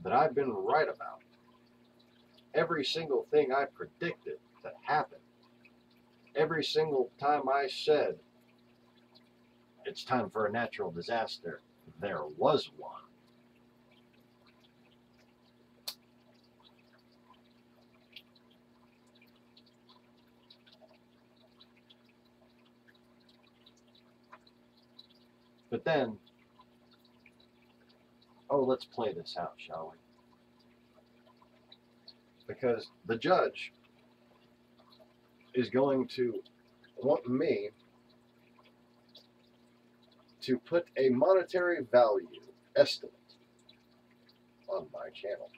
that I've been right about, every single thing I predicted that happened, every single time I said it's time for a natural disaster, there was one. But then, oh, let's play this out, shall we? Because the judge is going to want me to put a monetary value estimate on my channel.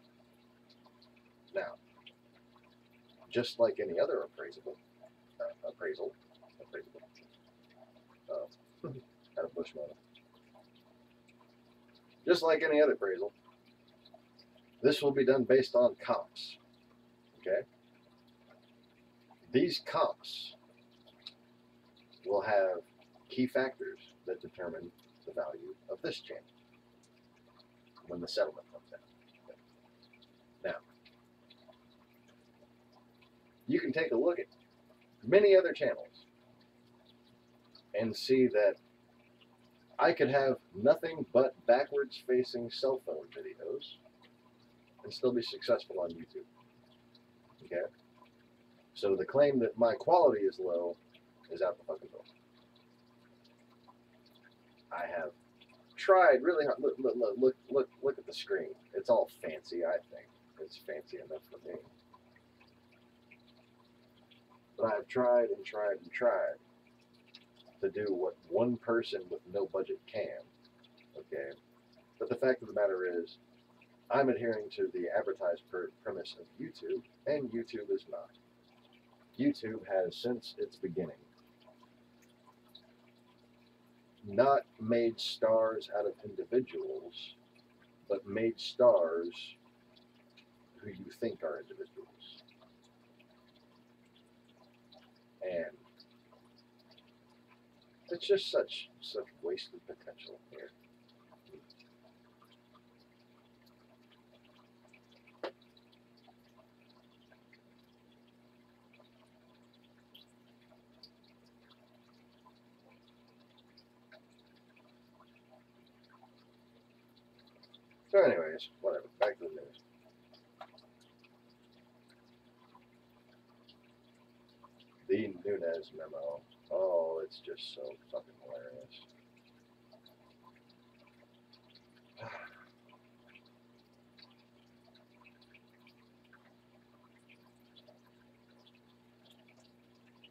Now, just like any other appraisal, out of Bush money. Just like any other appraisal, this will be done based on comps. Okay? These comps will have key factors that determine the value of this channel when the settlement comes out. Now, you can take a look at many other channels and see that I could have nothing but backwards facing cell phone videos and still be successful on YouTube. Okay? So the claim that my quality is low is out the fucking door. I have tried really hard. Look at the screen. It's all fancy, I think. It's fancy enough for me. But I've tried and tried and tried to do what one person with no budget can. Okay? But the fact of the matter is, I'm adhering to the advertised premise of YouTube, and YouTube is not. YouTube has, since its beginning, not made stars out of individuals, but made stars who you think are individuals. And it's just such wasted potential here. So anyways, whatever, back to the news. The Nunes memo. Oh, it's just so fucking hilarious.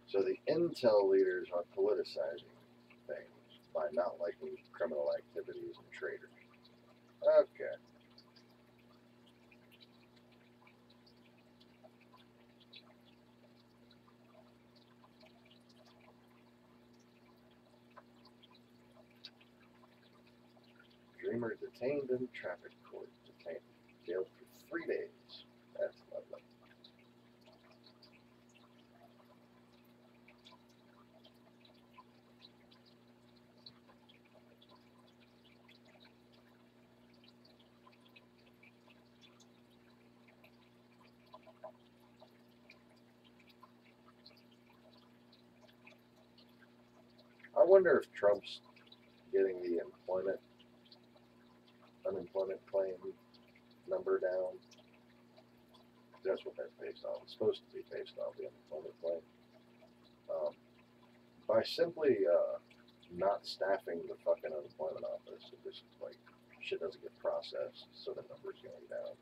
So the intel leaders are politicizing things by not liking criminal activities and traitors. Okay. Dreamer detained in traffic court. Detained. Jailed for 3 days. That's lovely. I wonder if Trump's getting the unemployment claim number down That's what that's based on. It's supposed to be based on the unemployment claim. By simply not staffing the fucking unemployment office, it just like shit doesn't get processed, so the numbers going down.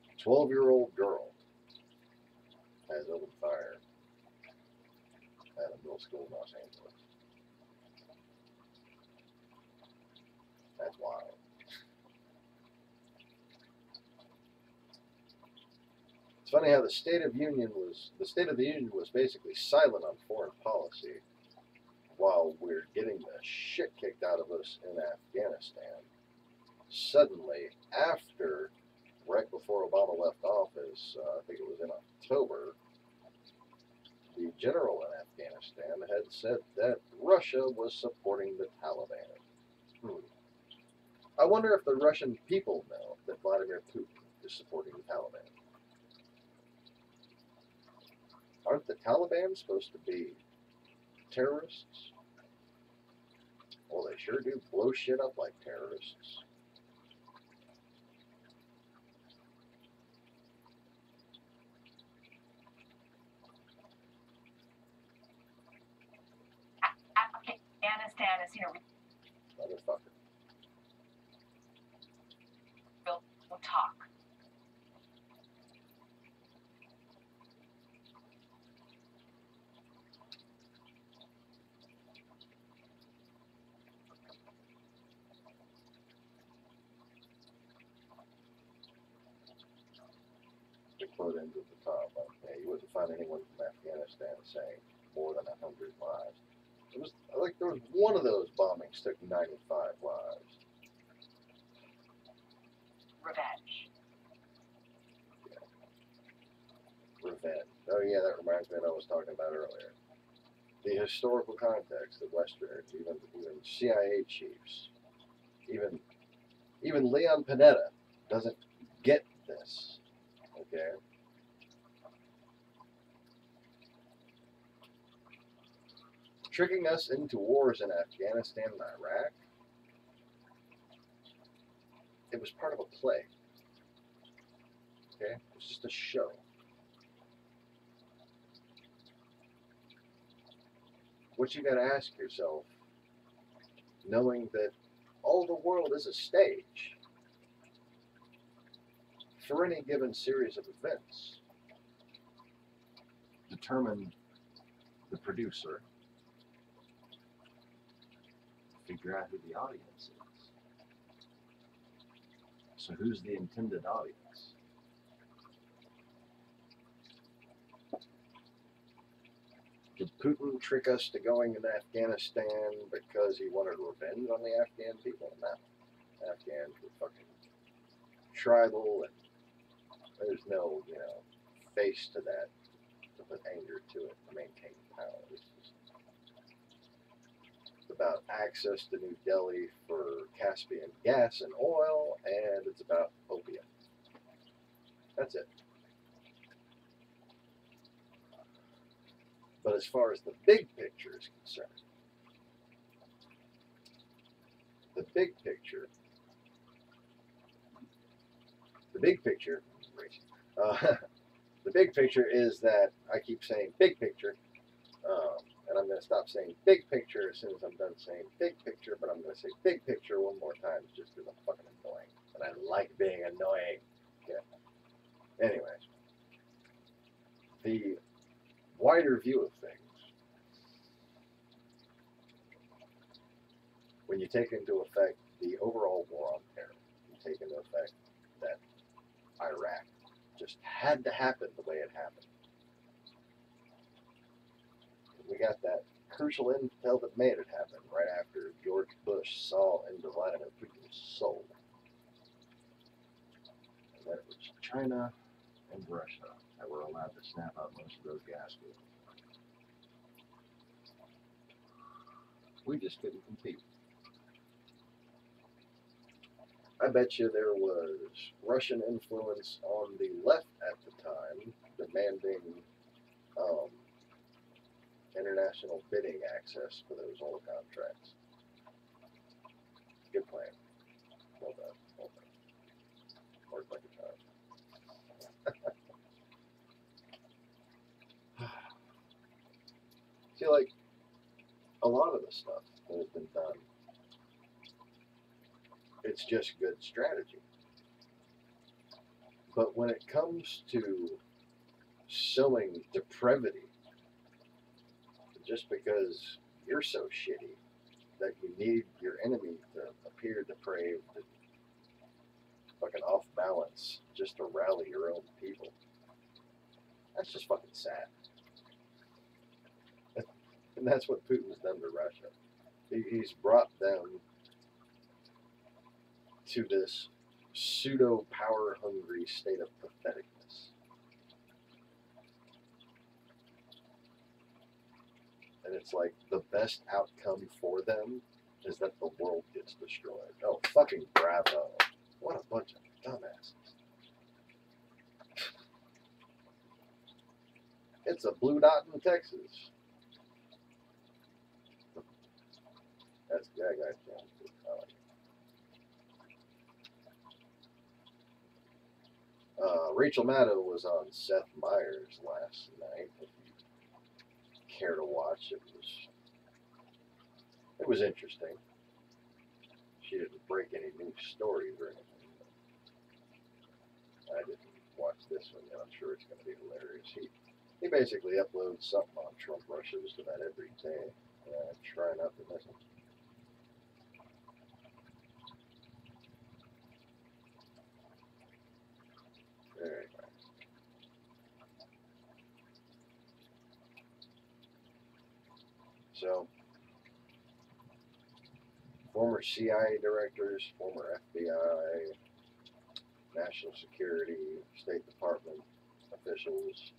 A 12-year-old girl has opened fire at a middle school in Los Angeles. That's wild. It's funny how the State of the Union was basically silent on foreign policy while we're getting the shit kicked out of us in Afghanistan. Suddenly, after, right before Obama left office, I think it was in October, the general in Afghanistan had said that Russia was supporting the Taliban. I wonder if the Russian people know that Vladimir Putin is supporting the Taliban. Aren't the Taliban supposed to be terrorists? Well, they sure do blow shit up like terrorists. Afghanistan is, Motherfucker. real talk. To quote ends at the top, yeah, you wouldn't find anyone from Afghanistan saying more than 100 lives. It was like there was one of those bombings took 95 lives. Revenge. Revenge. Oh yeah, that reminds me of what I was talking about earlier. The historical context of Westerners, even CIA chiefs, even Leon Panetta doesn't get this. Okay. Tricking us into wars in Afghanistan and Iraq, it was part of a play. Okay? It was just a show. What you gotta ask yourself, knowing that all the world is a stage for any given series of events, determine the producer, figure out who the audience is. So who's the intended audience? Did Putin trick us to going into Afghanistan because he wanted revenge on the Afghan people? No. Afghans were fucking tribal, and there's no, face to that, to put anger to it, to maintain power. It's about access to New Delhi for Caspian gas and oil, and it's about opium. That's it. But as far as the big picture is concerned, the big picture is that I keep saying big picture, and I'm going to stop saying big picture as soon as I'm done saying big picture, but I'm going to say big picture one more time just because I'm fucking annoying, and I like being annoying. Okay. Anyways, the wider view of things, when you take into effect the overall war on terror, you take into effect that Iraq just had to happen the way it happened. We got that crucial intel that made it happen right after George Bush saw into Vladimir Putin's soul. And that it was China and Russia that were allowed to snap out most of those gaskets. We just couldn't compete. I bet you there was Russian influence on the left at the time, demanding international bidding access for those oil contracts. Good plan. Well done. Well done. Worked like a charm. See, like, a lot of the stuff that has been done, it's just good strategy. But when it comes to sowing depravity, just because you're so shitty that you need your enemy to appear depraved and fucking off balance just to rally your own people, that's just fucking sad. And that's what Putin's done to Russia. He's brought them to this pseudo power hungry state of patheticness. And it's like the best outcome for them is that the world gets destroyed. Oh, fucking bravo. What a bunch of dumbasses. It's a blue dot in Texas. That's that guy's chance. I like it. Rachel Maddow was on Seth Meyers last night. If you care to watch, it was interesting. She didn't break any new stories or anything. I didn't watch this one yet. I'm sure it's going to be hilarious. He basically uploads something on Trump Russia just about every day. Try not to miss it. Anyway. So, former CIA directors, former FBI, National Security, State Department officials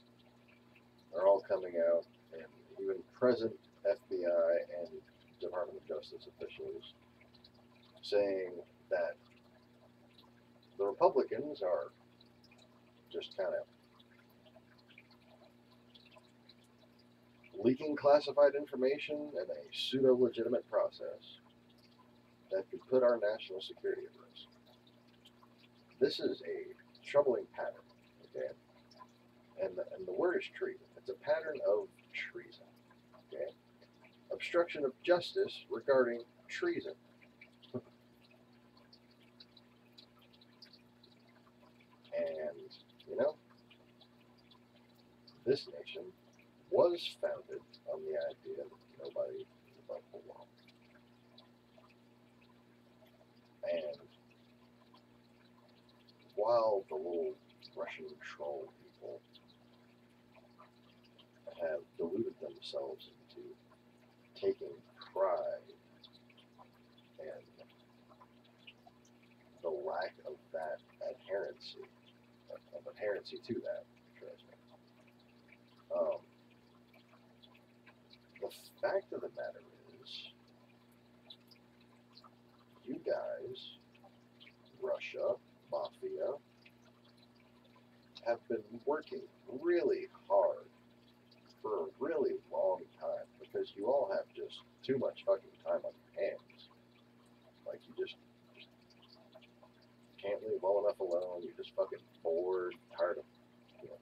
are all coming out, and even present FBI and Department of Justice officials saying that the Republicans are just kind of leaking classified information in a pseudo-legitimate process that could put our national security at risk. This is a troubling pattern, okay? And the word is treason. It's a pattern of treason, okay? Obstruction of justice regarding treason. And, you know, this nation was founded on the idea that nobody is above the law. And while the little Russian troll people have deluded themselves into taking pride in the lack of that adherency, to that, trust me. The fact of the matter is, you guys, Russia, Mafia, have been working really hard for a really long time because you all have just too much fucking time on your hands. Like, you just can't leave well enough alone. You're just fucking bored, tired of, you know,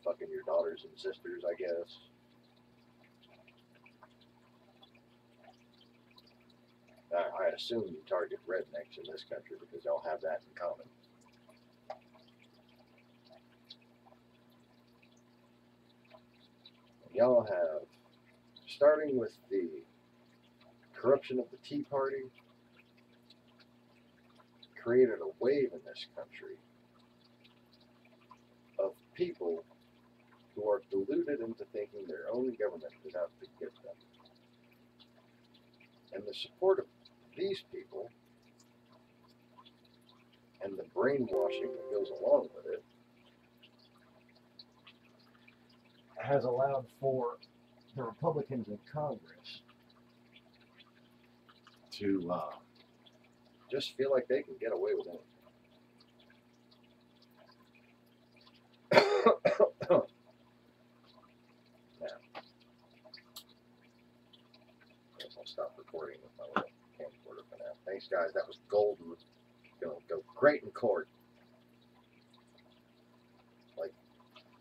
fucking your daughters and sisters, I guess. I assume you target rednecks in this country because y'all have that in common. Y'all have, starting with the corruption of the Tea Party, created a wave in this country of people who are deluded into thinking their own government is out to get them. And the support of these people and the brainwashing that goes along with it has allowed for the Republicans in Congress to just feel like they can get away with anything. Now, I guess I'll stop recording with my little camcorder for now. Thanks Thanks, guys. That was golden. Gonna go great in court. Like,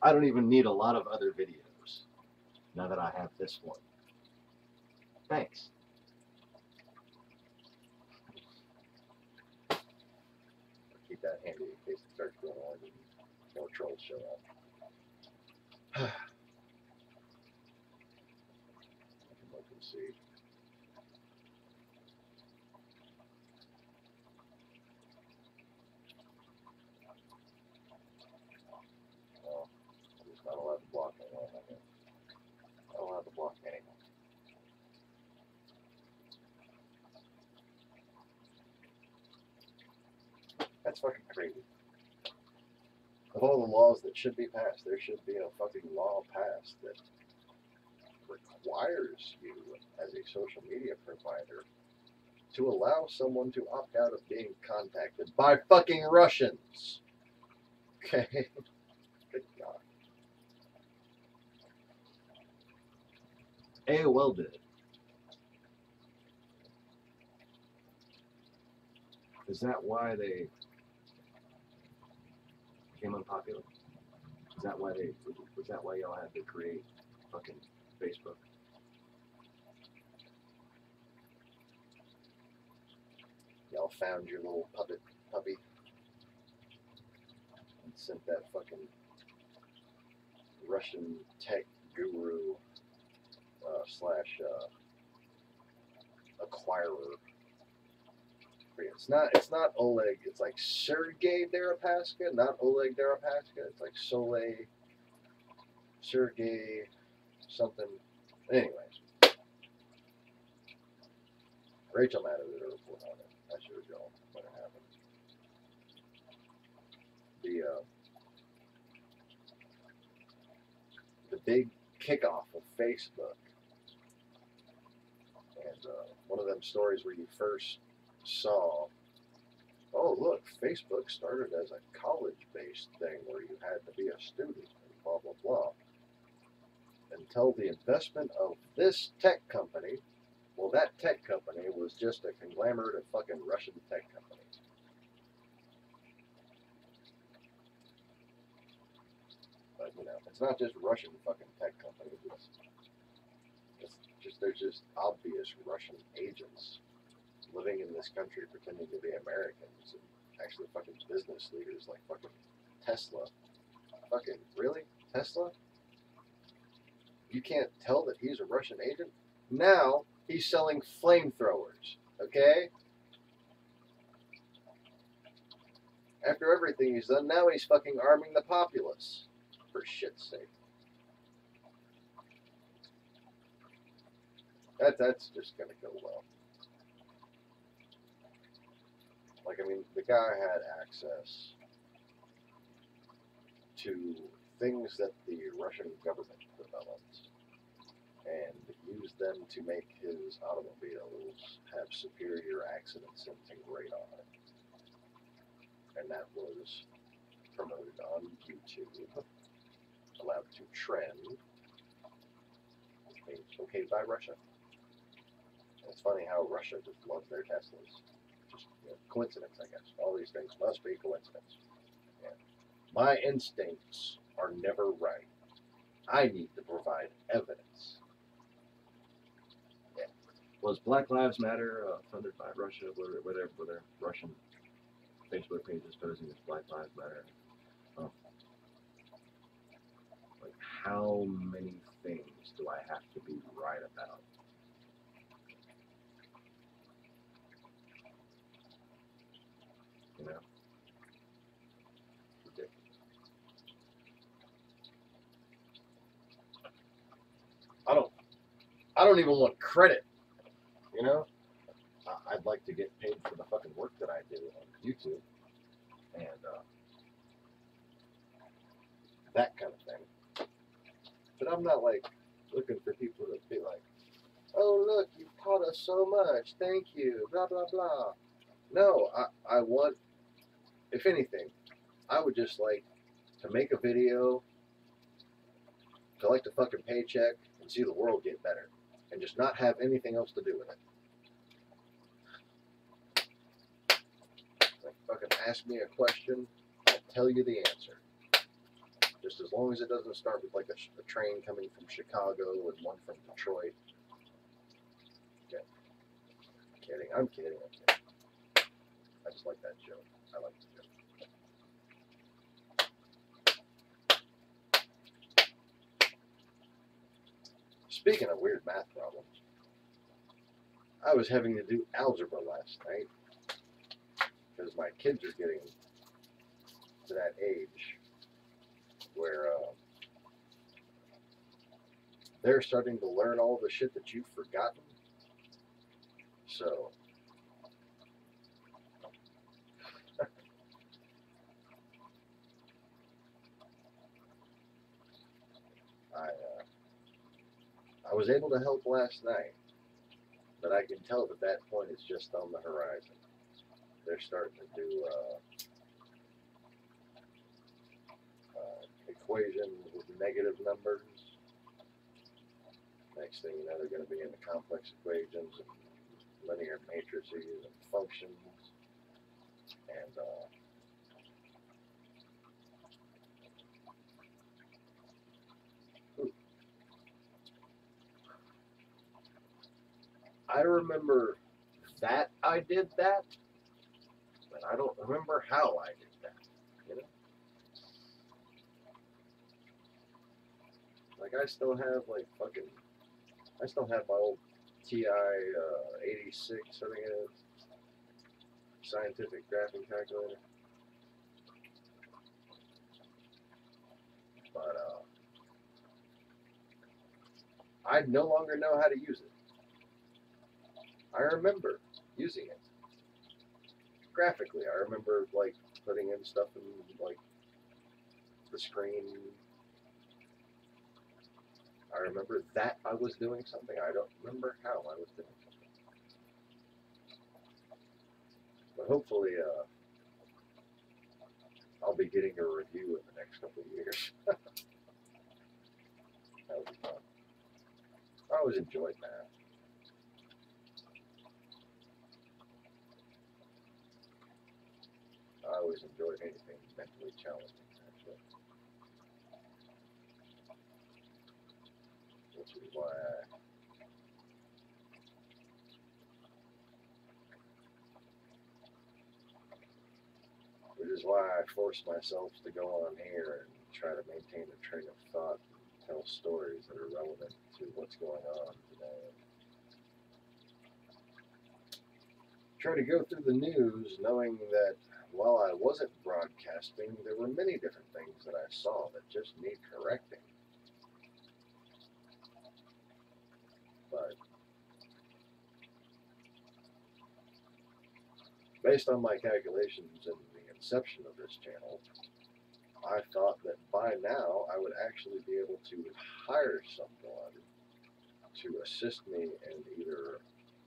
I don't even need a lot of other videos now that I have this one. Thanks. Keep that handy in case it starts going on and more trolls show up. Look and see. Well, I'm just not allowed to block anyone. I'm not allowed to block anyone. That's fucking crazy. Of all the laws that should be passed, there should be a fucking law passed that requires you, as a social media provider, to allow someone to opt out of being contacted by fucking Russians. Okay? Good God. AOL did it. Is that why they became unpopular? Is that why was that why y'all had to create fucking Facebook? Y'all found your little puppy and sent that fucking Russian tech guru slash acquirer. It's not Oleg. It's like Sergey Deripaska, not Oleg Deripaska. It's like Sergey something. Anyways, Rachel Maddow did a report on it. I should have gone when it happened. The big kickoff of Facebook, and one of them stories where you first saw, oh look, Facebook started as a college-based thing where you had to be a student and blah blah blah, until the investment of this tech company. Well, that tech company was just a conglomerate of fucking Russian tech companies. But you know, it's not just Russian fucking tech companies. There's just obvious Russian agents living in this country pretending to be Americans and actually fucking business leaders like fucking Tesla. Fucking, really? Tesla? You can't tell that he's a Russian agent? Now, he's selling flamethrowers, okay? After everything he's done, now he's fucking arming the populace. For shit's sake. That's just gonna go well. Like, I mean, the guy had access to things that the Russian government developed and used them to make his automobiles have superior accident sensing radar. And that was promoted on YouTube, allowed to trend, which means okayed by Russia. And it's funny how Russia just loves their Teslas. Just coincidence, I guess. All these things must be coincidence. Yeah. My instincts are never right. I need to provide evidence. Yeah. Was Black Lives Matter funded by Russia? Were there Russian Facebook pages posing as Black Lives Matter? Like, how many things do I have to be right about? You know? Ridiculous. I don't even want credit, you know? I'd like to get paid for the fucking work that I do on YouTube and that kind of thing. But I'm not like looking for people to be like, oh look, you've taught us so much, thank you, blah blah blah. No, I want, if anything, I would just like to make a video, collect a fucking paycheck, and see the world get better, and just not have anything else to do with it. fucking ask me a question, I'll tell you the answer. Just as long as it doesn't start with like a train coming from Chicago and one from Detroit. Okay. I'm kidding. I just like that joke. I like the joke. Speaking of weird math problems, I was having to do algebra last night because my kids are getting to that age where they're starting to learn all the shit that you've forgotten. So I was able to help last night, but I can tell that that point is just on the horizon. They're starting to do equations with negative numbers. Next thing you know, they're going to be into complex equations and linear matrices and functions. And I remember that I did that, but I don't remember how I did that, you know? Like, I still have my old TI 86, I think it is, scientific graphing calculator. But I no longer know how to use it. I remember using it graphically. I remember like putting in stuff in like the screen. I remember that I was doing something. I don't remember how I was doing something. But hopefully I'll be getting a review in the next couple of years. That would be fun. I always enjoyed math. I always enjoyed anything mentally challenging, actually. Which is why I force myself to go on here and try to maintain a train of thought and tell stories that are relevant to what's going on today. Try to go through the news knowing that while I wasn't broadcasting, there were many different things that I saw that just need correcting. But based on my calculations in the inception of this channel, I thought that by now I would actually be able to hire someone to assist me in either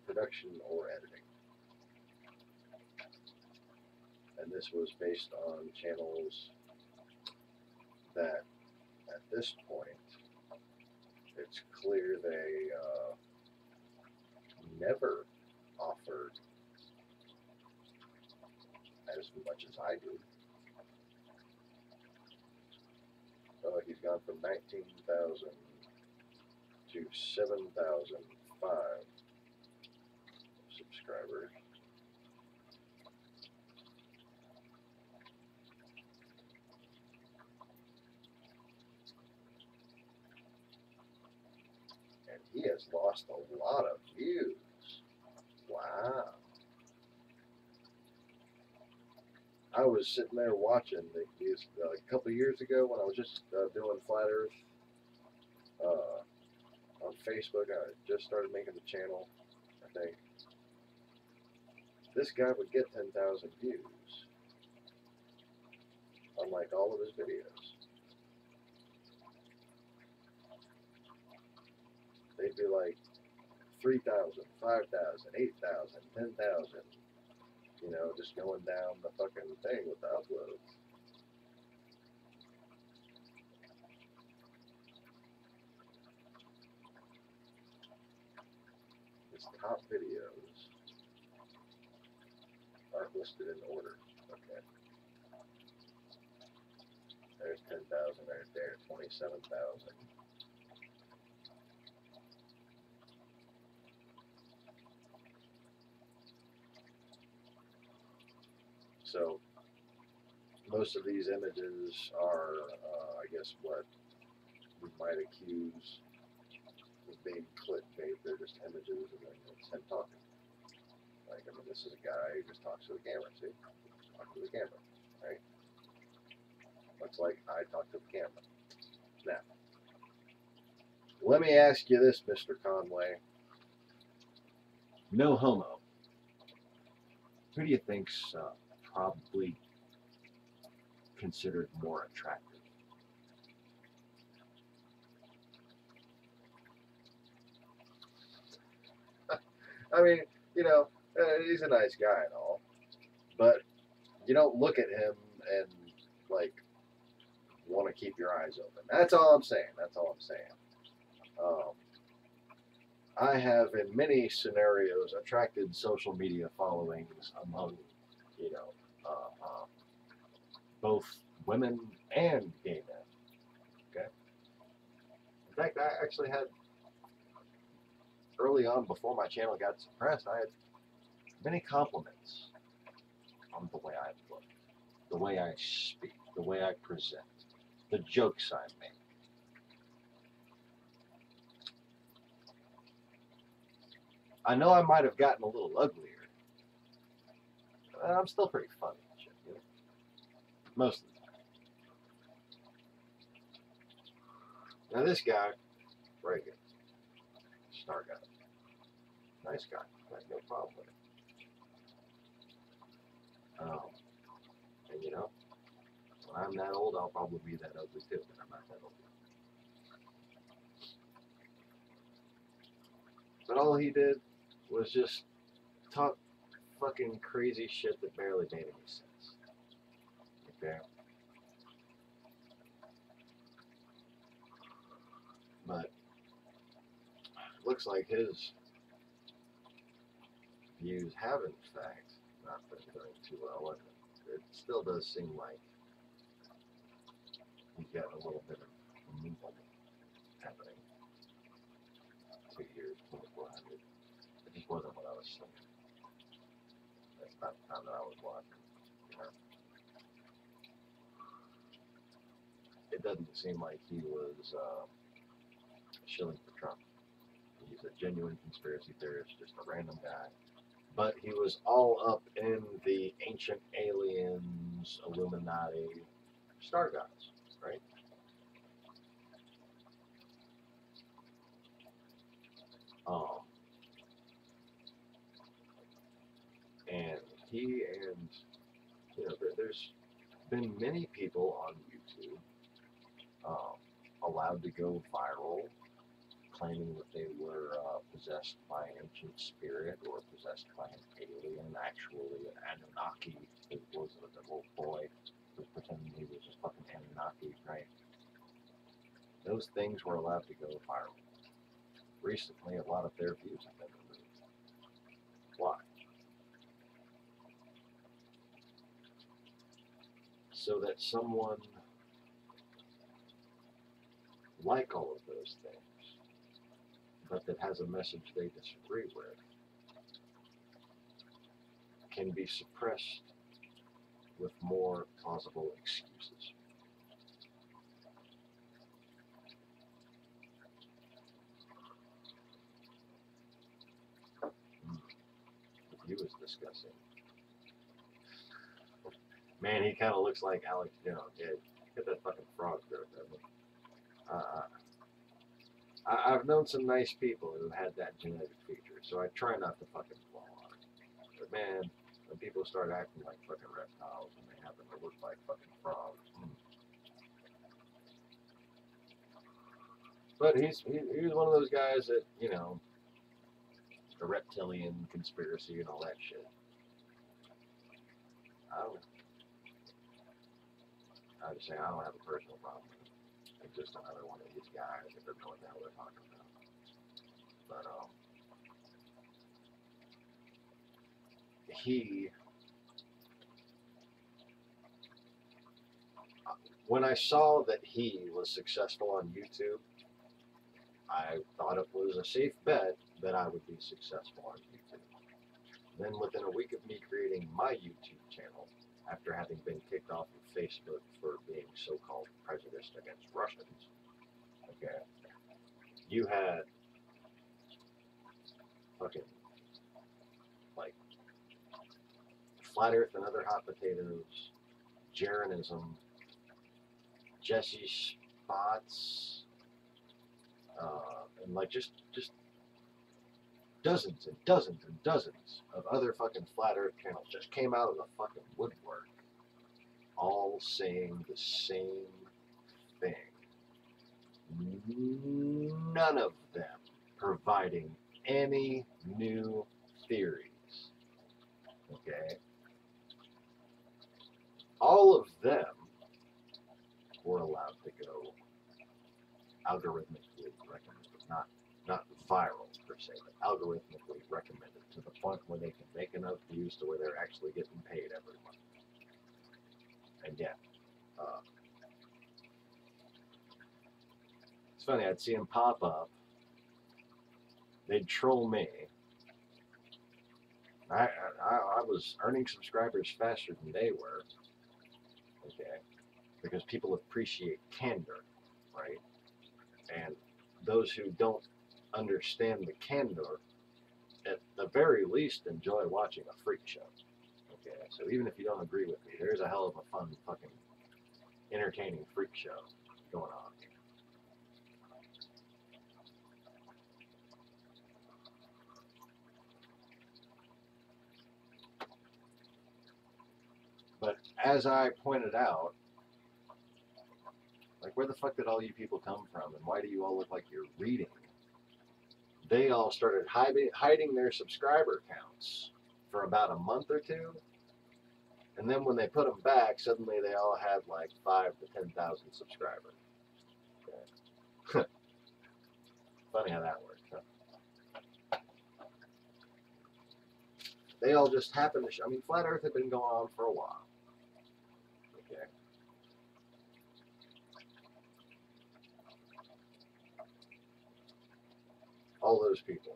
production or editing. And this was based on channels that, at this point, it's clear they never offered as much as I do. Oh, he's gone from 19,000 to 7,005 subscribers. And he has lost a lot of views. Wow. I was sitting there watching these a couple of years ago when I was just doing Flat Earth on Facebook. I just started making the channel, I think. This guy would get 10,000 views on like all of his videos. They'd be like 3,000, 5,000, 8,000, 10,000. You know, just going down the fucking thing with the uploads. His top videos aren't listed in order. Okay. 27,000. So most of these images are, I guess, what we might accuse of being clickbait. They're just images, and then it's him talking. Like, I mean, this is a guy who just talks to the camera. See, talk to the camera, right? Looks like I talk to the camera. Now, let me ask you this, Mr. Conway. No homo. Who do you think's probably considered more attractive? I mean, you know, he's a nice guy and all, but you don't look at him and, like, want to keep your eyes open. That's all I'm saying. That's all I'm saying. I have, in many scenarios, attracted social media followings among, you know, both women and gay men. Okay. In fact, I actually had, early on, before my channel got suppressed, I had many compliments on the way I look, the way I speak, the way I present, the jokes I make. I know I might have gotten a little uglier, but I'm still pretty funny, you know? Most of the time. Now this guy, right here, star guy, nice guy, no problem with it. And you know, when I'm that old, I'll probably be that ugly too, but I'm not that old. But all he did was just talk fucking crazy shit that barely made any sense. Okay? But it looks like his views have, in fact, not been doing too well, and it still does seem like he's got a little bit of movement happening. 2 years, 2,400. It just wasn't what I was thinking. That's about the time that I was watching. You know? It doesn't seem like he was shilling for Trump. He's a genuine conspiracy theorist, just a random guy. But he was all up in the ancient aliens, Illuminati, star gods, right? And he and, you know, there's been many people on YouTube allowed to go viral, claiming that they were possessed by an ancient spirit or possessed by an alien, actually an Anunnaki. It was a little boy who was pretending he was a fucking Anunnaki, right? Those things were allowed to go viral. Recently, a lot of their views have been removed. Why? So that someone like all of those things, but that has a message they disagree with, can be suppressed with more plausible excuses. He was discussing. Man, he kind of looks like Alex Jones. Yeah, get that fucking frog throat, doesn't he? I've known some nice people who had that genetic feature, so I try not to fucking dwell on it. But man, when people start acting like fucking reptiles and they happen to look like fucking frogs. But he's one of those guys that, you know, a reptilian conspiracy and all that shit. I would say I don't have a personal problem with it. It's just another one of these guys that don't know what the hell they're talking about. But when I saw that he was successful on YouTube, I thought it was a safe bet that I would be successful on YouTube. Then within a week of me creating my YouTube channel, after having been kicked off of Facebook for being so-called prejudiced against Russians, okay, you had fucking, like, Flat Earth and Other Hot Potatoes, Jeranism, Jesse Spots, and like just dozens and dozens and dozens of other fucking Flat Earth channels just came out of the fucking woodwork, all saying the same thing. None of them providing any new theories. Okay? All of them were allowed to go algorithmically recommended, not viral per se, but algorithmically recommended to the point where they can make enough views to where they're actually getting paid every month. And yeah, it's funny, I'd see them pop up, they'd troll me. I was earning subscribers faster than they were, okay, because people appreciate candor, right? And those who don't understand the candor, at the very least, enjoy watching a freak show. Okay, so even if you don't agree with me, there's a hell of a fun, fucking, entertaining freak show going on here. But as I pointed out, like, where the fuck did all you people come from, and why do you all look like you're reading? They all started hiding their subscriber counts for about a month or two, and then when they put them back, suddenly they all had like 5,000 to 10,000 subscribers. Okay. Funny how that works, huh? They all just happened to I mean, Flat Earth had been going on for a while. Okay. All those people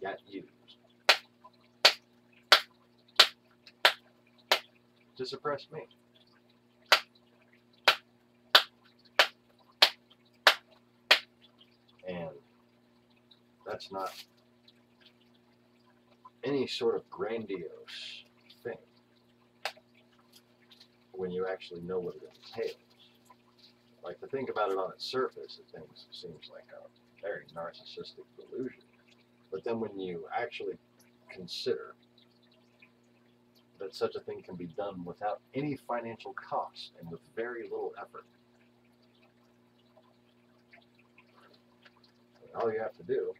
got used to suppress me. And that's not any sort of grandiose thing when you actually know what it entails. Like, to think about it on its surface, it seems like a very narcissistic delusion. But then when you actually consider that such a thing can be done without any financial cost and with very little effort, all you have to do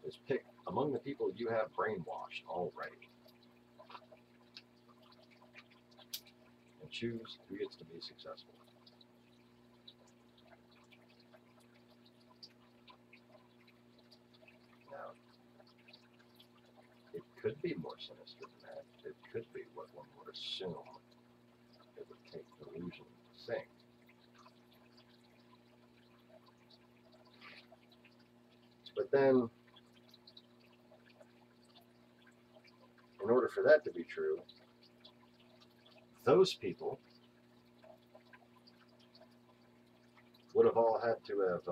is pick among the people you have brainwashed already and choose who gets to be successful. Now, it could be more sinister than that. It could be what one would assume it would take delusion to think. But then, in order for that to be true, those people would have all had to have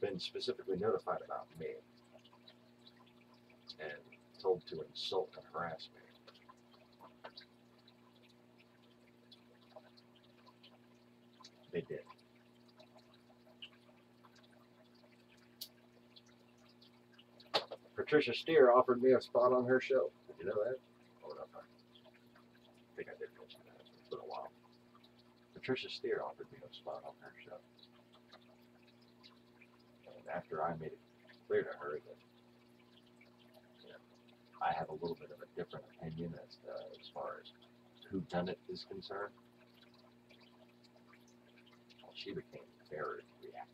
been specifically notified about me and told to insult and harass me. They did. Patricia Steer offered me a spot on her show. Did you know that? Oh, no, I think I did mention that. It's been a while. Patricia Steer offered me a spot on her show. And after I made it clear to her that, you know, I have a little bit of a different opinion as far as whodunit is concerned, well, she became very reactive.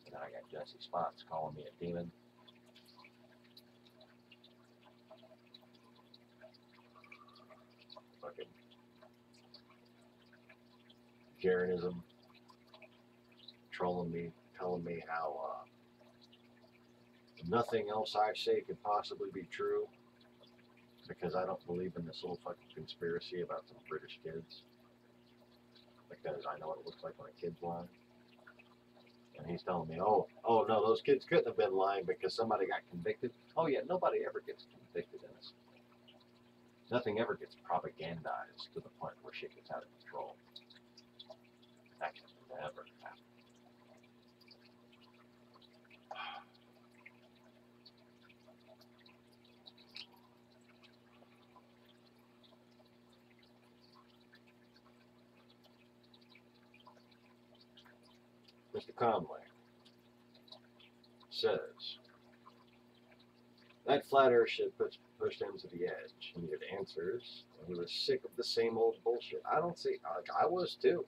And then I got Jesse Spots calling me a demon. Fucking Jaronism trolling me, telling me how nothing else I say could possibly be true because I don't believe in this little fucking conspiracy about some British kids. Because I know what it looks like when a kid's lying. And he's telling me, oh no, those kids couldn't have been lying because somebody got convicted. Oh yeah, nobody ever gets convicted in this. Nothing ever gets propagandized to the point where shit gets out of control. That can never happen. Mr. Conway says, that flat earth shit pushed him to the edge. He needed answers, and he was sick of the same old bullshit. I don't see, like, I was too.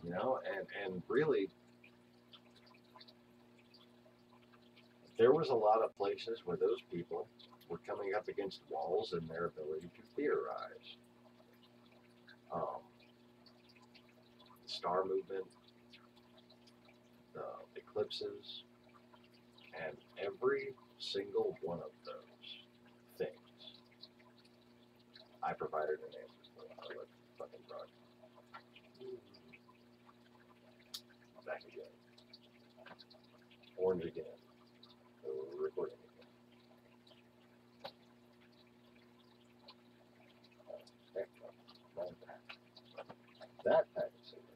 You know, and really, there was a lot of places where those people were coming up against walls in their ability to theorize. The star movement, the eclipses, and every single one of those things, I provided an answer for. I looked fucking drunk. Back again. Orange again. We're recording again. That type of cigarette.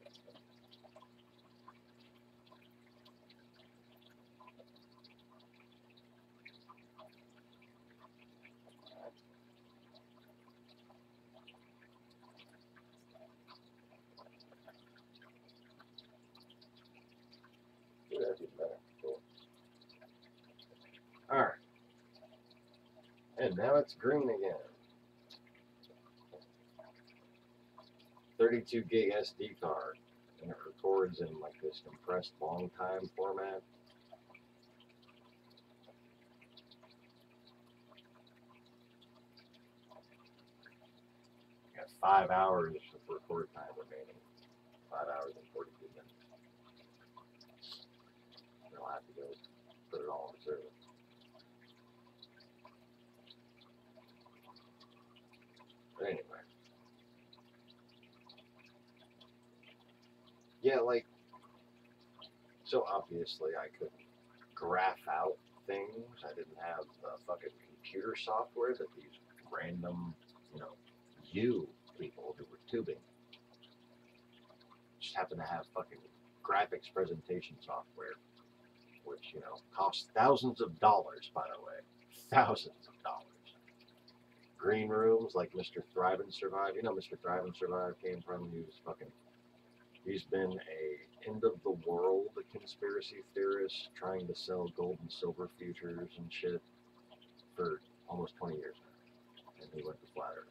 Yeah, that'd be better. Cool. Alright. And now it's green again. 32 gig SD card. And it records in like this compressed long time format. Got 5 hours of record time remaining. 5 hours and 42 minutes. Then I'll have to go put it all on service. But anyway. Yeah, like, so obviously I couldn't graph out things. I didn't have the fucking computer software that these random, you people who were tubing just happen to have fucking graphics presentation software, which, costs thousands of dollars, by the way. Thousands of dollars. Green rooms like Mr. Thrive and Survive. Mr. Thrive and Survive came from, he's been a end of the world conspiracy theorist trying to sell gold and silver futures and shit for almost 20 years now. And he went to flat earth.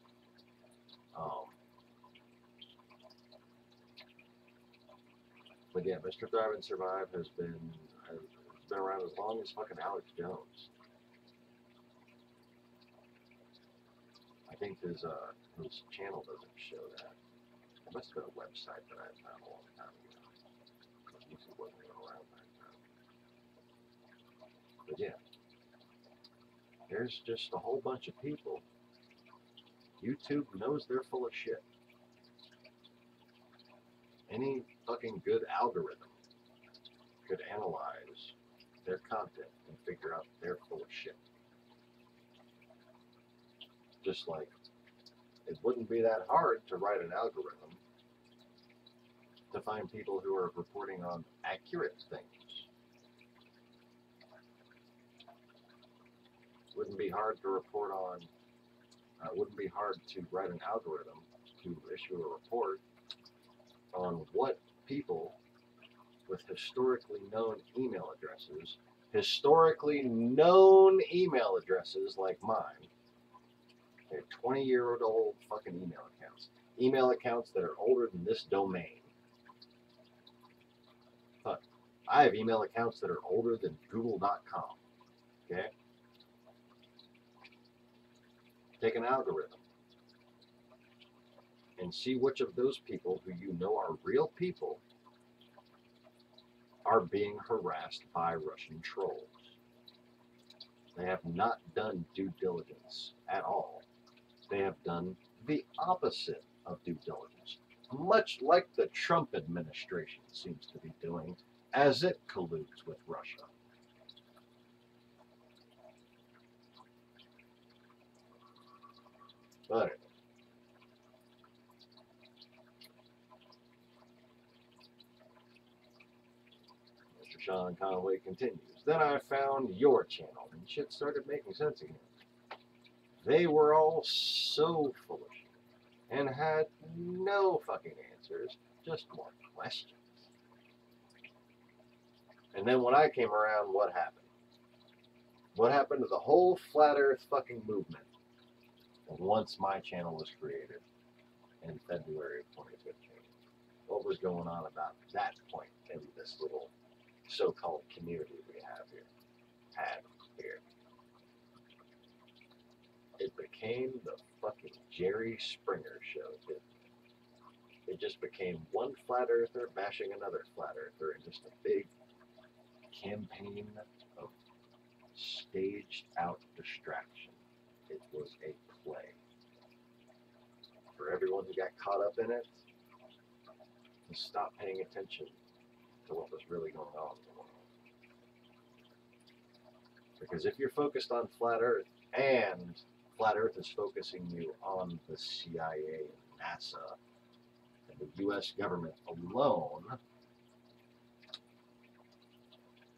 But yeah, Mr. Thrive and Survive has been around as long as fucking Alex Jones. I think his channel doesn't show that. It must have been a website that I found a long time ago. Because YouTube wasn't even around that time. But yeah, there's just a whole bunch of people. YouTube knows they're full of shit. Any fucking good algorithm could analyze their content and figure out they're full of shit. Just like it wouldn't be that hard to write an algorithm to find people who are reporting on accurate things. Wouldn't be hard to report on, wouldn't be hard to write an algorithm to issue a report on what people with historically known email addresses like mine, they're 20-year-old fucking email accounts that are older than this domain. Fuck, I have email accounts that are older than Google.com. Okay? Take an algorithm and see which of those people who you know are real people are being harassed by Russian trolls. They have not done due diligence at all. They have done the opposite of due diligence, much like the Trump administration seems to be doing as it colludes with Russia. But Mr. Sean Conway continues. Then I found your channel, and shit started making sense again. They were all so full of shit and had no fucking answers, just more questions. And then when I came around, what happened? What happened to the whole flat earth fucking movement once my channel was created in February of 2015? What was going on about that point in this little so-called community we have here? It became the fucking Jerry Springer show, didn't it? It just became one flat earther bashing another flat earther in just a big campaign of staged out distraction. It was a play. For everyone who got caught up in it, to stop paying attention to what was really going on in the world. Because if you're focused on flat earth, and flat earth is focusing you on the CIA and NASA and the US government alone,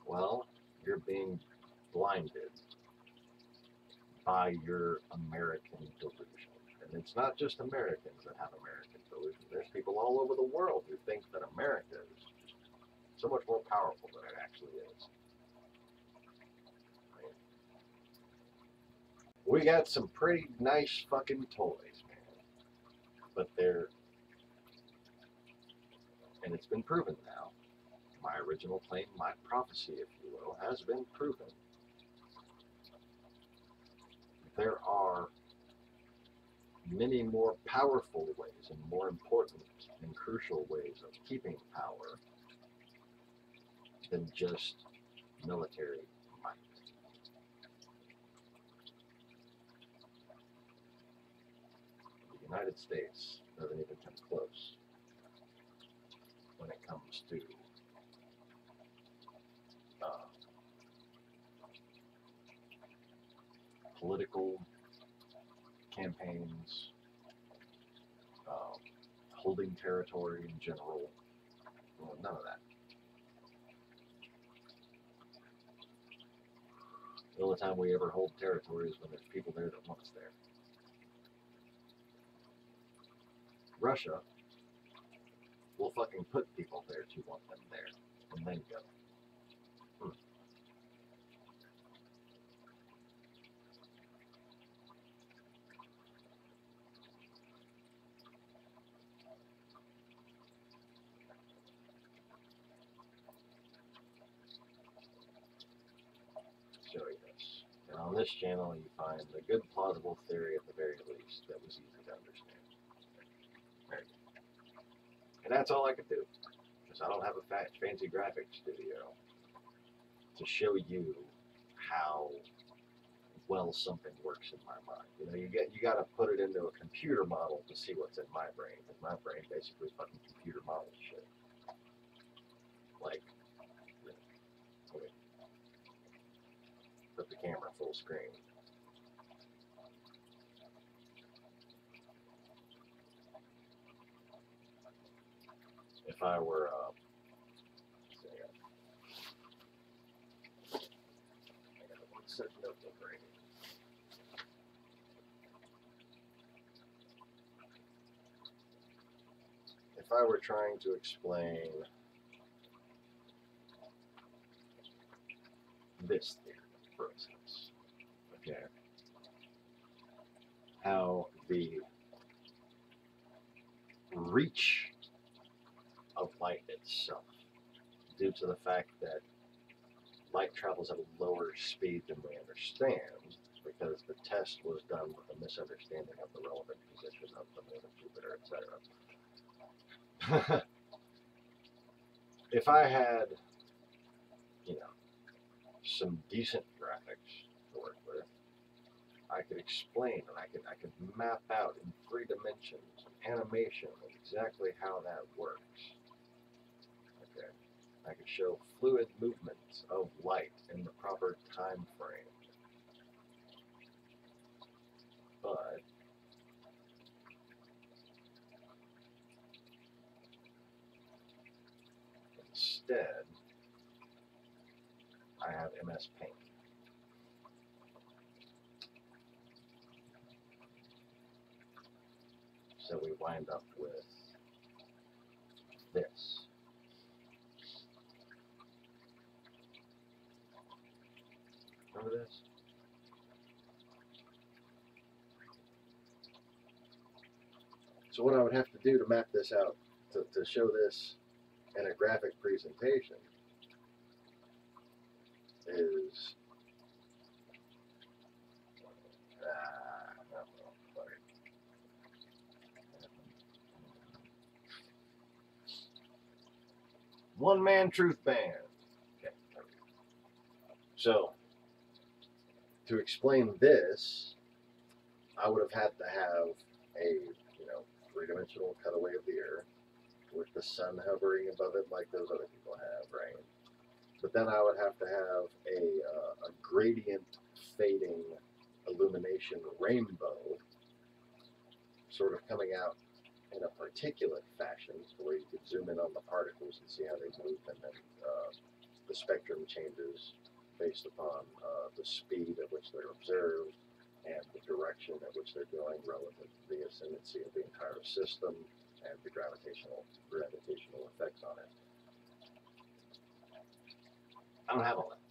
well, you're being blinded by your American delusion. And it's not just Americans that have American delusion. There's people all over the world who think that America is so much more powerful than it actually is. We got some pretty nice fucking toys, man. But they're, and it's been proven now, my original claim, my prophecy, if you will, has been proven. There are many more powerful ways and more important and crucial ways of keeping power than just military might. The United States doesn't even come close when it comes to political campaigns, holding territory in general. Well, none of that. The only time we ever hold territory is when there's people there that want us there. Russia will fucking put people there to want them there, and then go. Show you this. And on this channel you find a good plausible theory at the very least that was easy to understand. There you go. And that's all I could do, because I don't have a fancy graphics studio to show you how well something works in my mind. You know, you got to put it into a computer model to see what's in my brain, because my brain basically fucking computer models shit. Like, okay. Put the camera full screen. If I were I got one set notebook right here. If I were trying to explain this theory, for instance, okay, how the reach of light itself due to the fact that light travels at a lower speed than we understand, because the test was done with a misunderstanding of the relevant position of the moon and Jupiter, etc. If I had, you know, some decent graphics to work with, I could explain and I could map out in 3 dimensions an animation of exactly how that works. Okay. I could show fluid movements of light in the proper time frame. But instead, I have MS Paint. So we wind up with this. Remember this? So what I would have to do to map this out, to show this in a graphic presentation, is one-man truth band. Okay. So to explain this, I would have had to have a 3-dimensional cutaway of the Earth with the sun hovering above it like those other people have, right? But then I would have to have a gradient fading illumination rainbow sort of coming out in a particulate fashion, where you could zoom in on the particles and see how they move, and then the spectrum changes based upon the speed at which they're observed and the direction at which they're going relative to the ascendancy of the entire system and the gravitational effects on it. I don't have all that.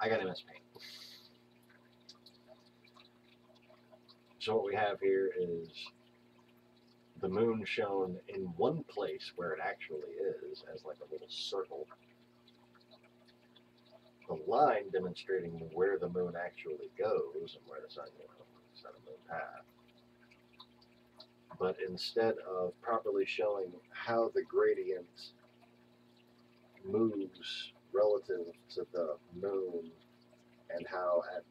I got MS Paint. So what we have here is the moon shown in one place where it actually is, as like a little circle. The line demonstrating where the moon actually goes and where the sun, is on a moon path. But instead of properly showing how the gradient moves relative to the moon and how at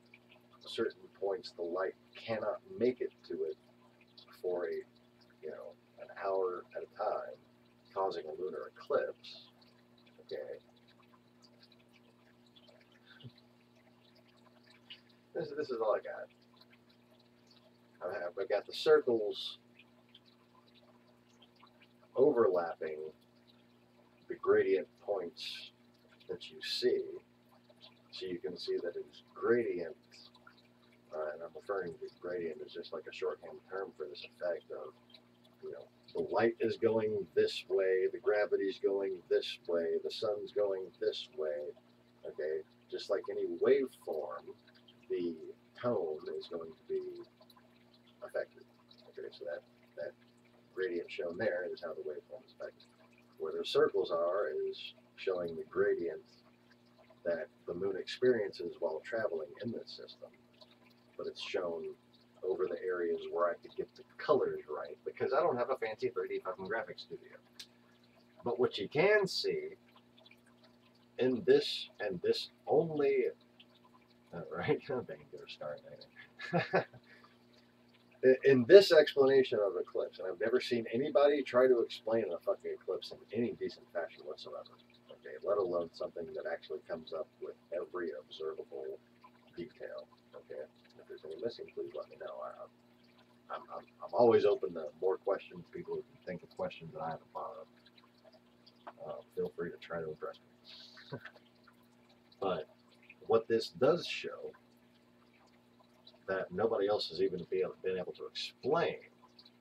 certain points the light cannot make it to it for an hour at a time, causing a lunar eclipse. Okay. This is all I got. I got the circles overlapping the gradient points that you see, so you can see that it's gradient, and I'm referring to gradient as just like a shorthand term for this effect of, the light is going this way, the gravity's going this way, the sun's going this way, okay? Just like any waveform, the tone is going to be affected, okay? So that gradient shown there is how the waveform is affected. Where the circles are is showing the gradient that the moon experiences while traveling in this system, but it's shown over the areas where I could get the colors right, because I don't have a fancy 3D fucking graphics studio. But what you can see in this, and this only, right? Bango star in this explanation of eclipse, and I've never seen anybody try to explain a fucking eclipse in any decent fashion whatsoever, okay, let alone something that actually comes up with every observable detail, okay? If there's any missing, please let me know. I'm always open to more questions, people who can think of questions that I haven't thought of. Feel free to try to address me. But what this does show that nobody else has even been able to explain,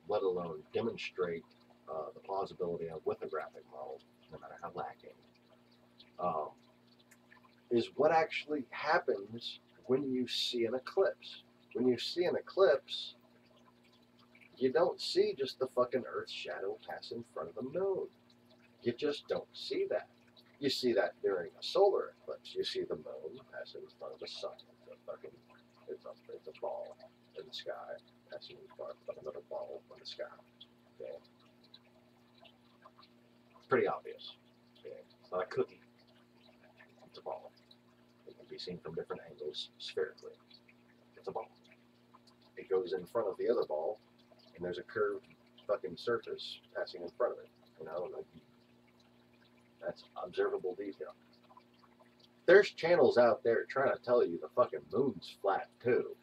let alone demonstrate the plausibility of with a graphic model, no matter how lacking, is what actually happens when you see an eclipse. When you see an eclipse, you don't see just the fucking Earth's shadow pass in front of the moon. You just don't see that. You see that during a solar eclipse. You see the moon passing in front of the sun. It's a ball in the sky passing in front of another ball in the sky. Okay. It's pretty obvious. Okay. It's not a cookie. It's a ball. It can be seen from different angles spherically. It's a ball. It goes in front of the other ball, and there's a curved fucking surface passing in front of it. You know, like, that's observable detail. There's channels out there trying to tell you the fucking moon's flat too.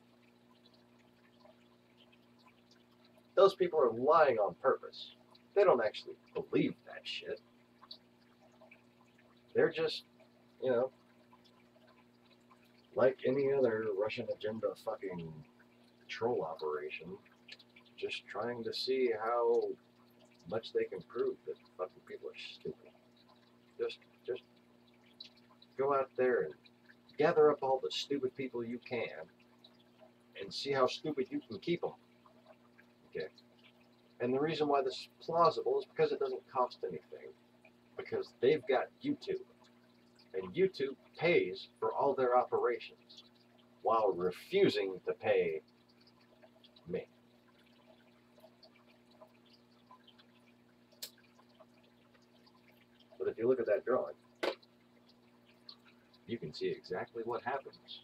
Those people are lying on purpose. They don't actually believe that shit. They're just, you know, like any other Russian agenda fucking troll operation, just trying to see how much they can prove that fucking people are stupid. Just go out there and gather up all the stupid people you can and see how stupid you can keep them. Okay. And the reason why this is plausible is because it doesn't cost anything. Because they've got YouTube. And YouTube pays for all their operations while refusing to pay me. But if you look at that drawing, you can see exactly what happens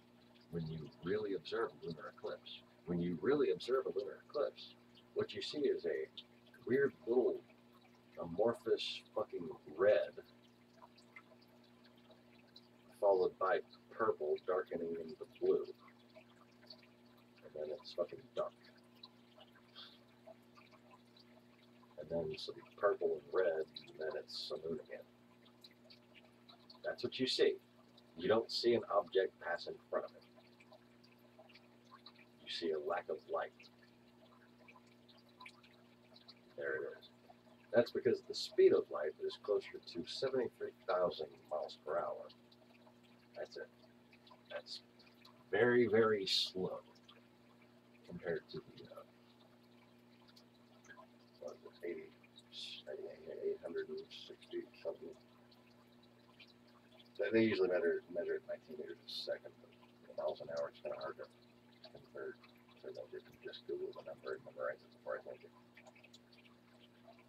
when you really observe a lunar eclipse. When you really observe a lunar eclipse, what you see is a weird little amorphous fucking red followed by purple darkening into blue. And then it's fucking dark. And then some purple and red, and then it's a moon again. That's what you see. You don't see an object pass in front of it. You see a lack of light. There it is. That's because the speed of light is closer to 73,000 miles per hour. That's it. That's very, very slow compared to the 860 something. They usually measure it in 19 meters a second, but miles an hour is kind of hard to convert. So you can just Google the number and memorize it before I think it.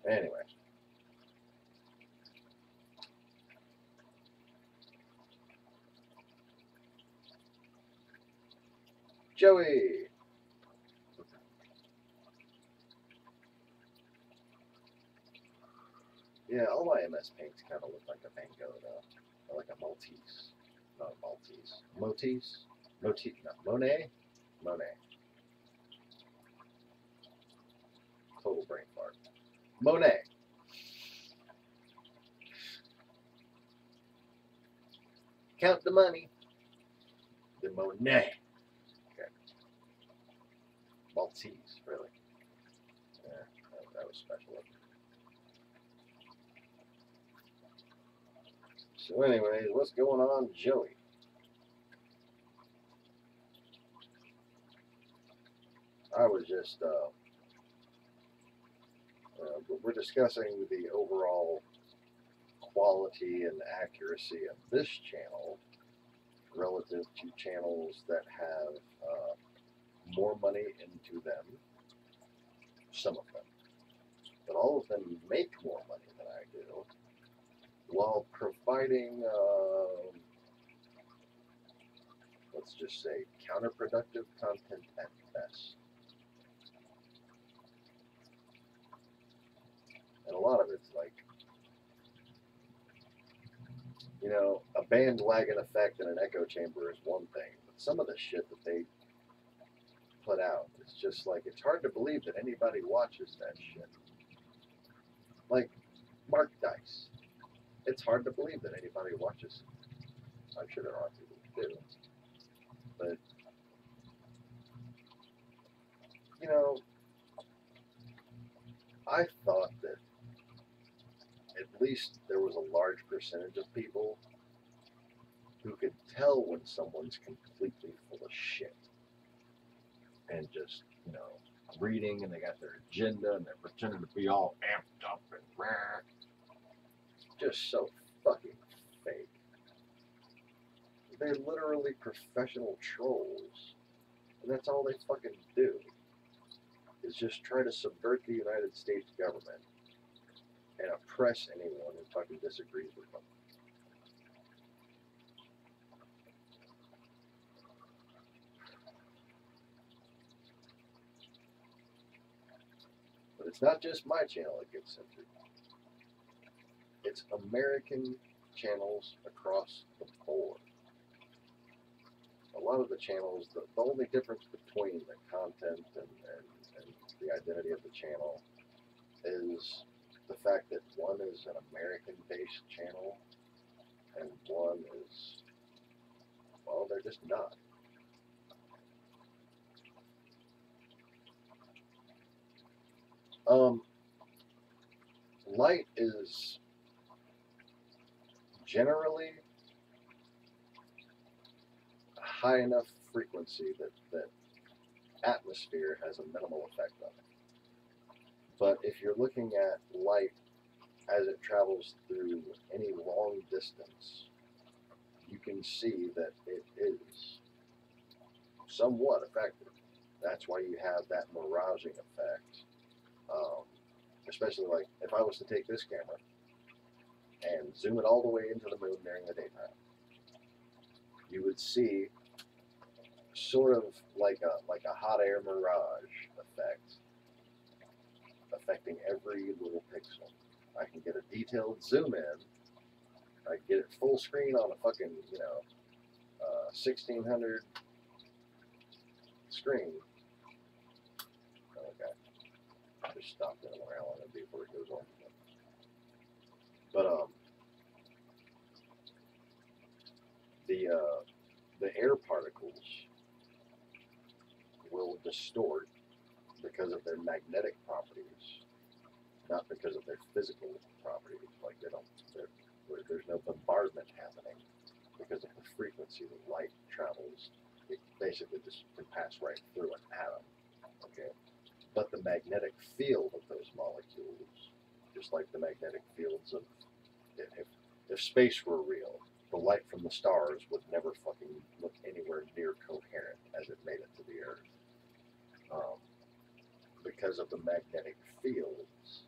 Anyway. Joey! Yeah, all my MS paints kind of look like a Van Gogh, though. Or like a Maltese. Not a Maltese. Motis? Monet? Monet. Total brain fart. Monet. Count the money. The Monet. Okay. Maltese, really. Yeah, that was special. So anyways, what's going on, Joey? I was just, we're discussing the overall quality and accuracy of this channel relative to channels that have more money into them, some of them. But all of them make more money than I do, while providing, let's just say, counterproductive content at best. And a lot of it's like, you know, a bandwagon effect and an echo chamber is one thing, but some of the shit that they put out is just like, it's hard to believe that anybody watches that shit. Like Mark Dice. It's hard to believe that anybody watches it. I'm sure there are people who do. But, you know, I thought that at least there was a large percentage of people who could tell when someone's completely full of shit. And just, you know, reading and they got their agenda and they're pretending to be all amped up and rah. just so fucking fake. They're literally professional trolls. And that's all they fucking do. Is just try to subvert the United States government and oppress anyone who fucking disagrees with them. But it's not just my channel that gets censored. It's American channels across the board. A lot of the channels, the only difference between the content and the identity of the channel is the fact that one is an American-based channel and one is, well, they're just not. Light is generally a high enough frequency that atmosphere has a minimal effect on it. But if you're looking at light as it travels through any long distance, you can see that it is somewhat effective. That's why you have that miraging effect. Especially like if I was to take this camera and zoom it all the way into the moon during the daytime, you would see sort of like a hot air mirage effect affecting every little pixel. I can get a detailed zoom in. I can get it full screen on a fucking 1600 screen. Okay, just stop it where I want to be before it goes on. But the air particles will distort because of their magnetic properties, not because of their physical properties. Like there's no bombardment happening because of the frequency that light travels. It basically just can pass right through an atom. Okay, but the magnetic field of those molecules, just like the magnetic fields of if space were real, the light from the stars would never fucking look anywhere near coherent as it made it to the Earth. Because of the magnetic fields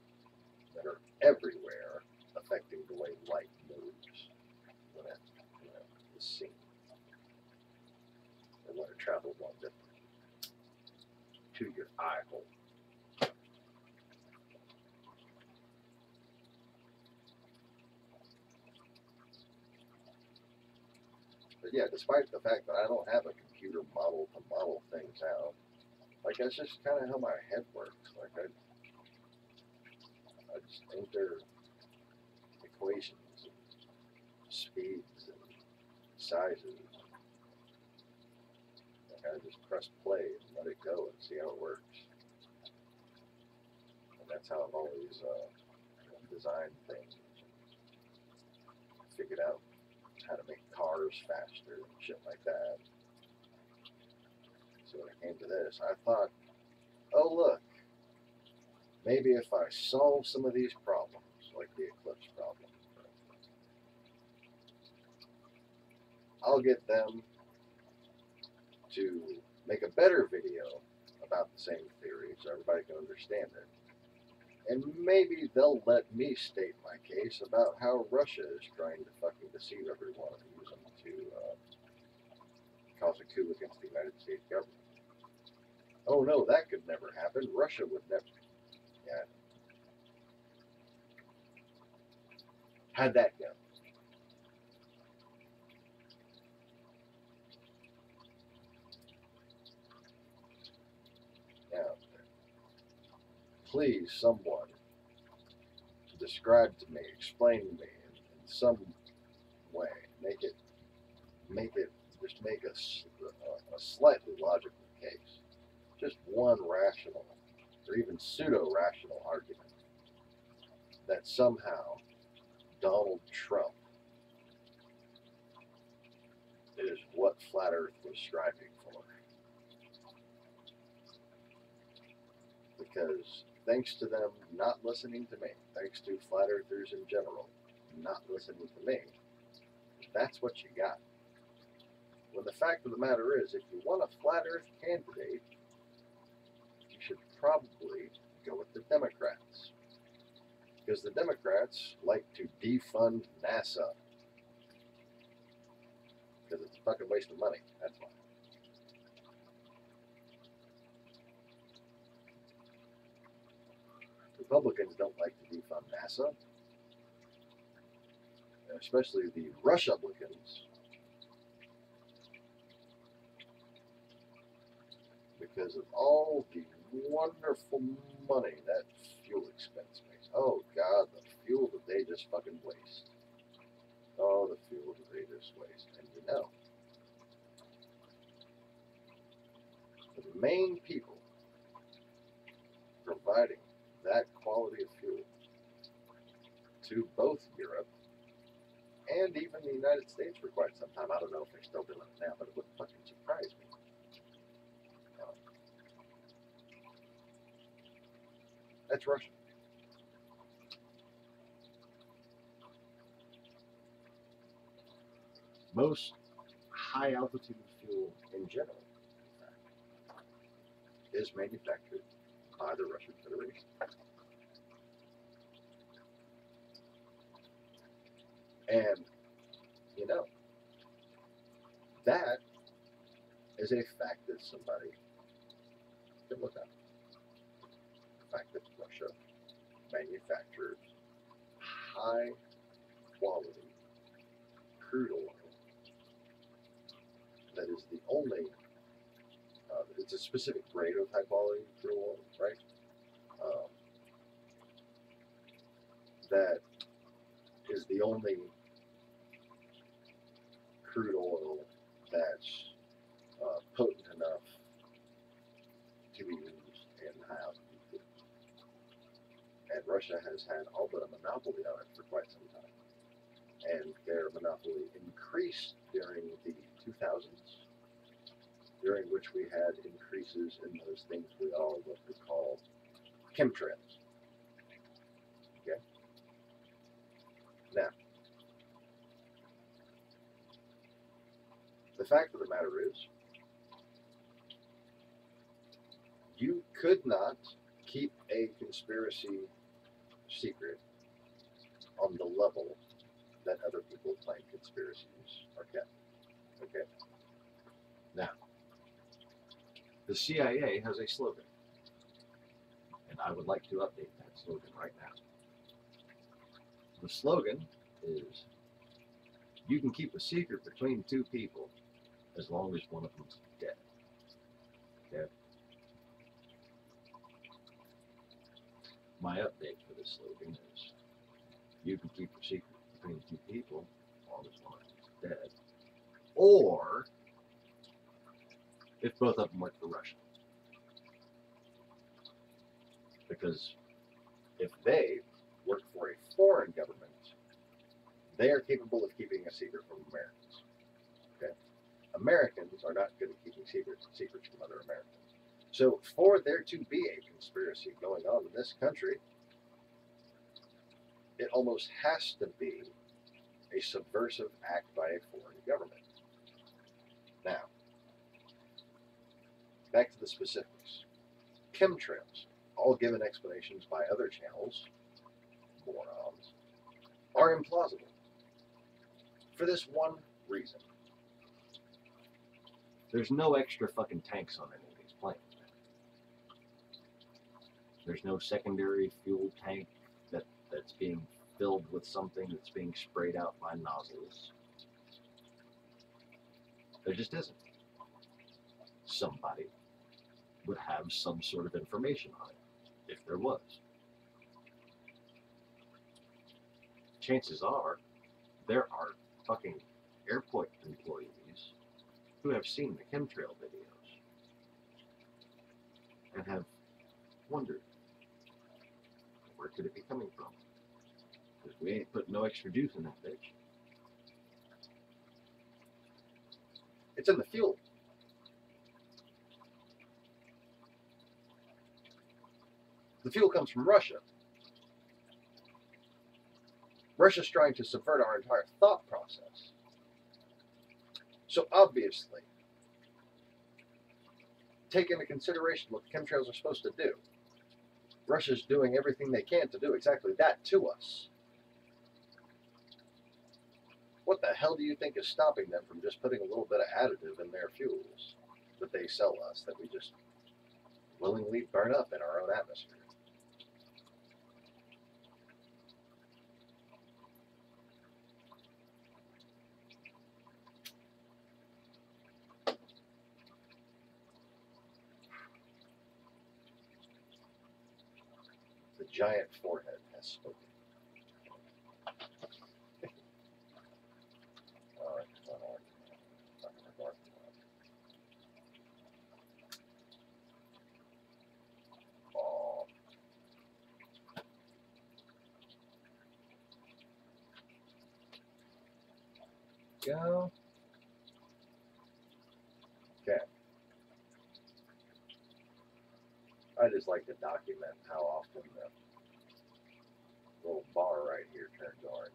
that are everywhere affecting the way light moves when it is seen. And when it travels long distance to your eye hole. But yeah, despite the fact that I don't have a computer model to model things out, like that's just kind of how my head works. Like I just enter equations and speeds and sizes. Like I just press play and let it go and see how it works. And that's how I've always designed things. Figured out how to make cars faster and shit like that. So when it came to this, I thought, oh look, maybe if I solve some of these problems, like the eclipse problem, I'll get them to make a better video about the same theory so everybody can understand it. And maybe they'll let me state my case about how Russia is trying to fucking deceive everyone and use them to cause a coup against the United States government. Oh no, that could never happen. Russia would never. Yeah. How'd that go? Now, please, someone, describe to me, explain to me in some way, make it, just make a slightly logical case. Just one rational or even pseudo-rational argument that somehow Donald Trump is what Flat Earth was striving for. Because thanks to them not listening to me, thanks to Flat Earthers in general, not listening to me, that's what you got. When the fact of the matter is, if you want a flat earth candidate, you should probably go with the Democrats. Because the Democrats like to defund NASA. Because it's a fucking waste of money, that's why. Republicans don't like to defund NASA. Especially the Russia-Republicans. Because of all the wonderful money that fuel expense makes. Oh God, the fuel that they just fucking waste. Oh, the fuel that they just waste. And you know, the main people providing that quality of fuel to both Europe and even the United States for quite some time. I don't know if they're still doing it now, but it wouldn't fucking surprise me. That's Russia. Most high altitude fuel in general, in fact, Is manufactured by the Russian Federation. And, you know, that is a fact that somebody can look up. The fact that Russia manufactures high quality crude oil that is the only, it's a specific grade of high quality crude oil, right? That is the only crude oil that's potent enough to be used in high altitude food. And Russia has had all but a monopoly on it for quite some time. And their monopoly increased during the 2000s, during which we had increases in those things we all what we call chemtrails. Okay? Now, the fact of the matter is, you could not keep a conspiracy secret on the level that other people claim conspiracies are kept. Okay? now, the CIA has a slogan, and I would like to update that slogan right now. The slogan is, you can keep a secret between two people as long as one of them's dead. Okay? My update for this slogan is, you can keep a secret between two people as long as one of them's dead. Or, if both of them work for Russia. Because if they work for a foreign government, they are capable of keeping a secret from Americans. Okay? Americans are not good at keeping secrets from other Americans. So for there to be a conspiracy going on in this country, it almost has to be a subversive act by a foreign government. Now, back to the specifics. Chemtrails, all given explanations by other channels, morons, are implausible. For this one reason. There's no extra fucking tanks on any of these planes. There's no secondary fuel tank that's being filled with something that's being sprayed out by nozzles. There just isn't. Somebody would have some sort of information on it, if there was. Chances are, there are fucking airport employees who have seen the chemtrail videos and have wondered, where could it be coming from? Because we ain't putting no extra juice in that bitch. It's in the fuel. The fuel comes from Russia. Russia's trying to subvert our entire thought process. So obviously, take into consideration what the chemtrails are supposed to do. Russia's doing everything they can to do exactly that to us. What the hell do you think is stopping them from just putting a little bit of additive in their fuels that they sell us, that we just willingly burn up in our own atmosphere? The giant forehead has spoken. Go. Okay. I just like to document how often the little bar right here turns orange.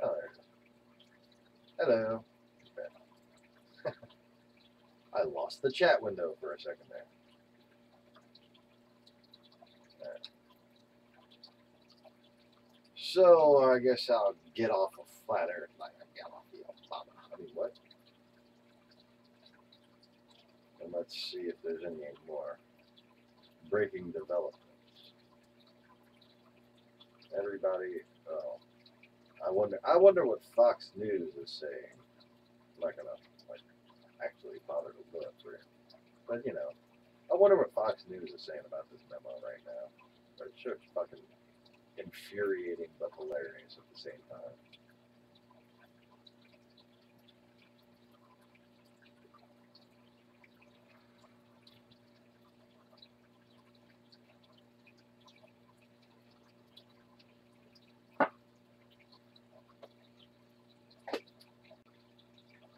Oh, there it is. Hello. Okay. I lost the chat window for a second there. Right. So I guess I'll get off of flat earth like I got off the Obama. I mean, what? And let's see if there's any more breaking developments. Everybody, oh, I wonder what Fox News is saying. I'm not gonna actually bother to look for it, but you know, I wonder what Fox News is saying about this memo right now. But sure, it's fucking infuriating but hilarious at the same time.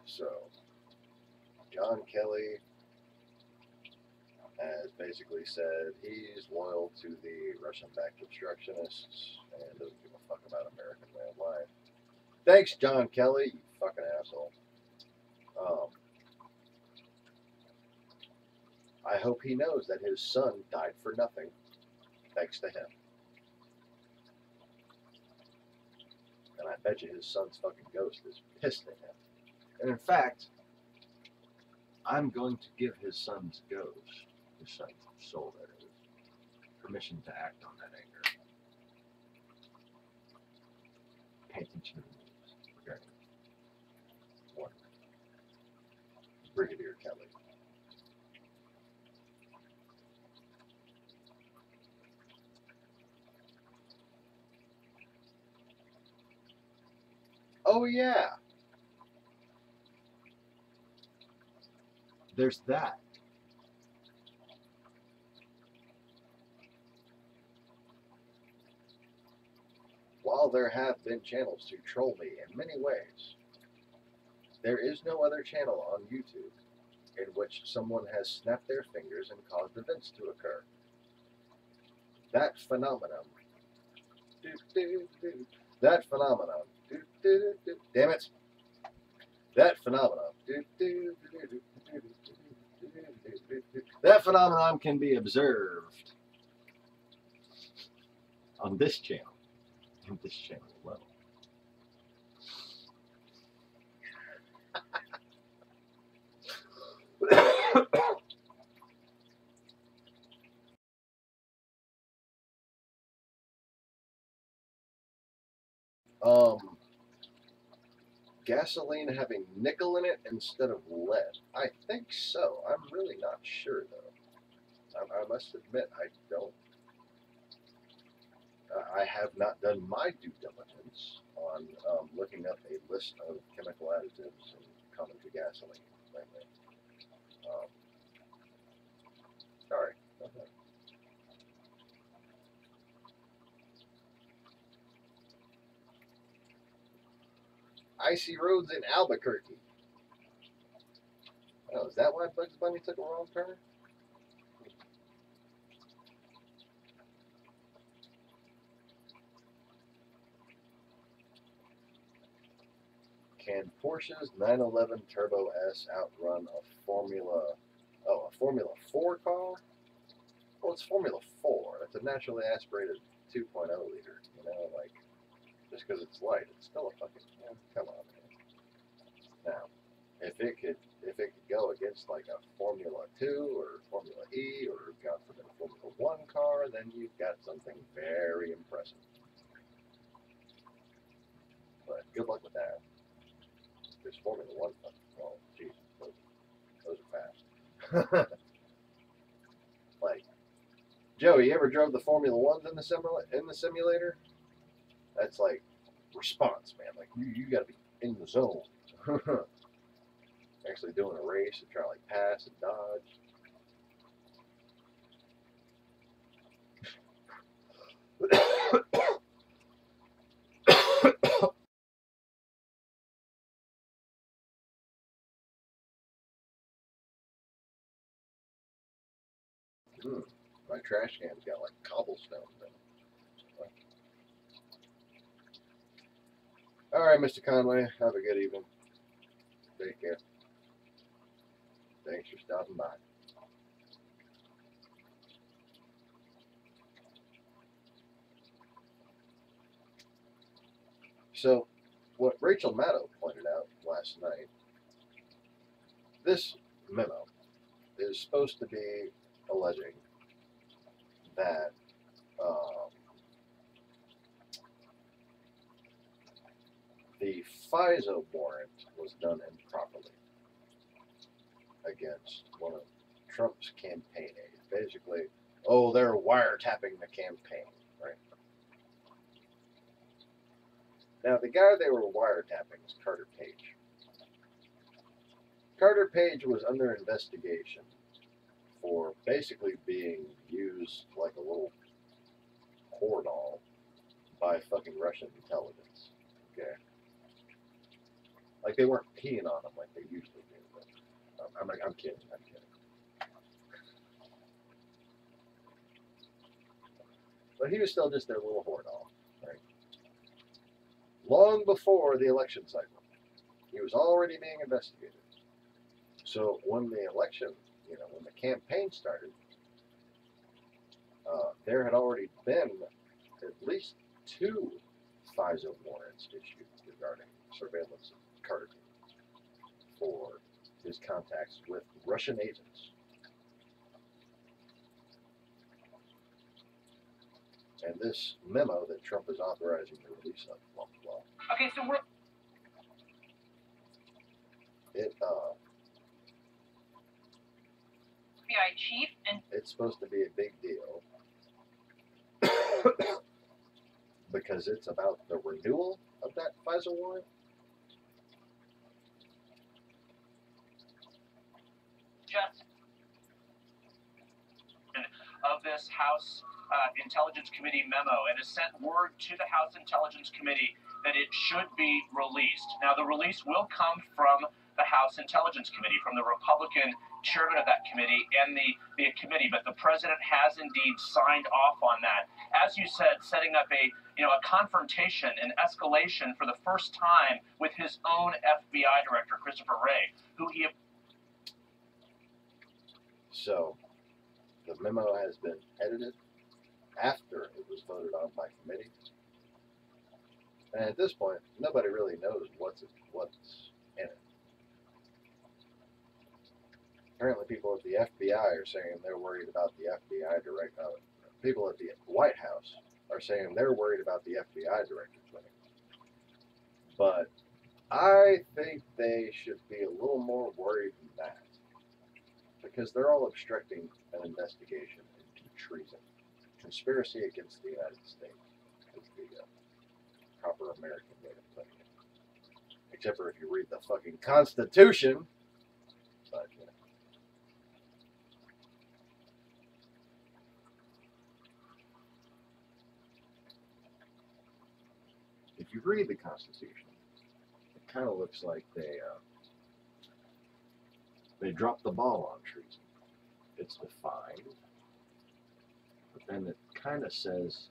So, John Kelly has basically said he's loyal to the Russian-backed obstructionists and doesn't give a fuck about American way of life. Thanks, John Kelly, you fucking asshole. I hope he knows that his son died for nothing, thanks to him. And I bet you his son's fucking ghost is pissed at him. And in fact, I'm going to give his son's ghost, his son's soul, that is, permission to act on that anger. Pay attention to the news regarding one Brigadier Kelly. Oh yeah, there's that. While there have been channels to troll me in many ways, there is no other channel on YouTube in which someone has snapped their fingers and caused events to occur. That phenomenon. That phenomenon. Damn it. That phenomenon. That phenomenon can be observed on this channel. On this channel alone. Gasoline having nickel in it instead of lead. I think so. I'm really not sure though. I must admit I don't. I have not done my due diligence on looking up a list of chemical additives common to gasoline lately. Sorry. Okay. Icy roads in Albuquerque. is that why Bugs Bunny took a wrong turn? Can Porsche's 911 Turbo S outrun a Formula 4 car? Well, it's Formula 4. It's a naturally aspirated 2.0 liter. You know, like, just because it's light, it's still a fucking, come on, man. Now, if it could go against like a Formula 2 or Formula E or God forbid a Formula 1 car, then you've got something very impressive. But good luck with that. Because Formula 1, well, geez, those are fast. Like, Joe, you ever drove the Formula 1s in the simulator? That's like response, man. Like, you got to be in the zone. Actually doing a race and trying to like pass and dodge. My trash can's got like cobblestones in it. All right, Mr. Conway, have a good evening. Take care. Thanks for stopping by. So, what Rachel Maddow pointed out last night, this memo is supposed to be alleging that the FISA warrant was done improperly against one of Trump's campaign aides. Basically, oh, they're wiretapping the campaign, right? Now, the guy they were wiretapping was Carter Page. Carter Page was under investigation for basically being used like a little whore doll by fucking Russian intelligence. Okay? Like they weren't peeing on him like they usually do. But I'm kidding. I'm kidding. But he was still just their little whore doll, right? Long before the election cycle, he was already being investigated. So when the election, when the campaign started, there had already been at least 2 FISA warrants issued regarding surveillance of Carter for his contacts with Russian agents. And this memo that Trump is authorizing the release of, blah, blah, blah. Okay, so we're FBI chief and it's supposed to be a big deal because it's about the renewal of that FISA warrant. Just of this House Intelligence Committee memo and has sent word to the House Intelligence Committee that it should be released. Now, the release will come from the House Intelligence Committee, from the Republican chairman of that committee and the committee, but the president has indeed signed off on that. As you said, setting up a confrontation, an escalation for the first time with his own FBI director, Christopher Wray, who he... So, the memo has been edited after it was voted on by committee. And at this point, nobody really knows what's in it. Apparently, people at the FBI are saying they're worried about the FBI director. People at the White House are saying they're worried about the FBI director winning. But I think they should be a little more worried than that, because they're all obstructing an investigation into treason, conspiracy against the United States. Is the proper American way of putting it. Except for if you read the fucking Constitution. But, if you read the Constitution, it kind of looks like they They dropped the ball on treason. It's defined, but then it kind of says,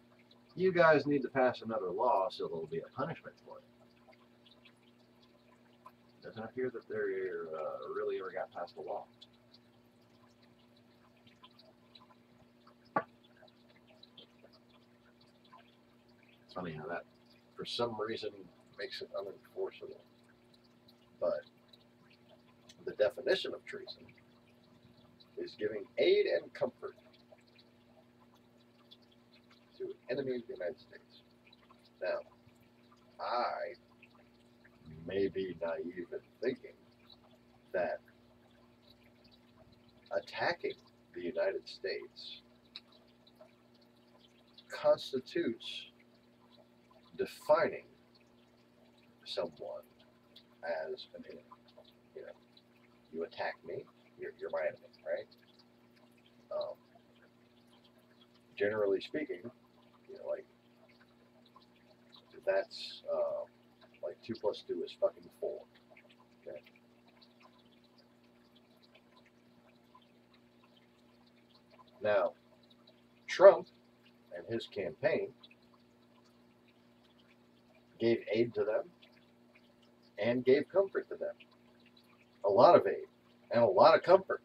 you guys need to pass another law so there'll be a punishment for it. Doesn't appear that they really ever got passed a law. It's funny how that, for some reason, Makes it unenforceable. But the definition of treason is giving aid and comfort to an enemy of the United States. Now, I may be naive in thinking that attacking the United States constitutes defining someone as an enemy. You know, you attack me, you're my enemy, right? Generally speaking, you know, like that's like 2 + 2 is fucking 4. Okay. Now, Trump and his campaign gave aid to them and gave comfort to them. A lot of aid and a lot of comfort.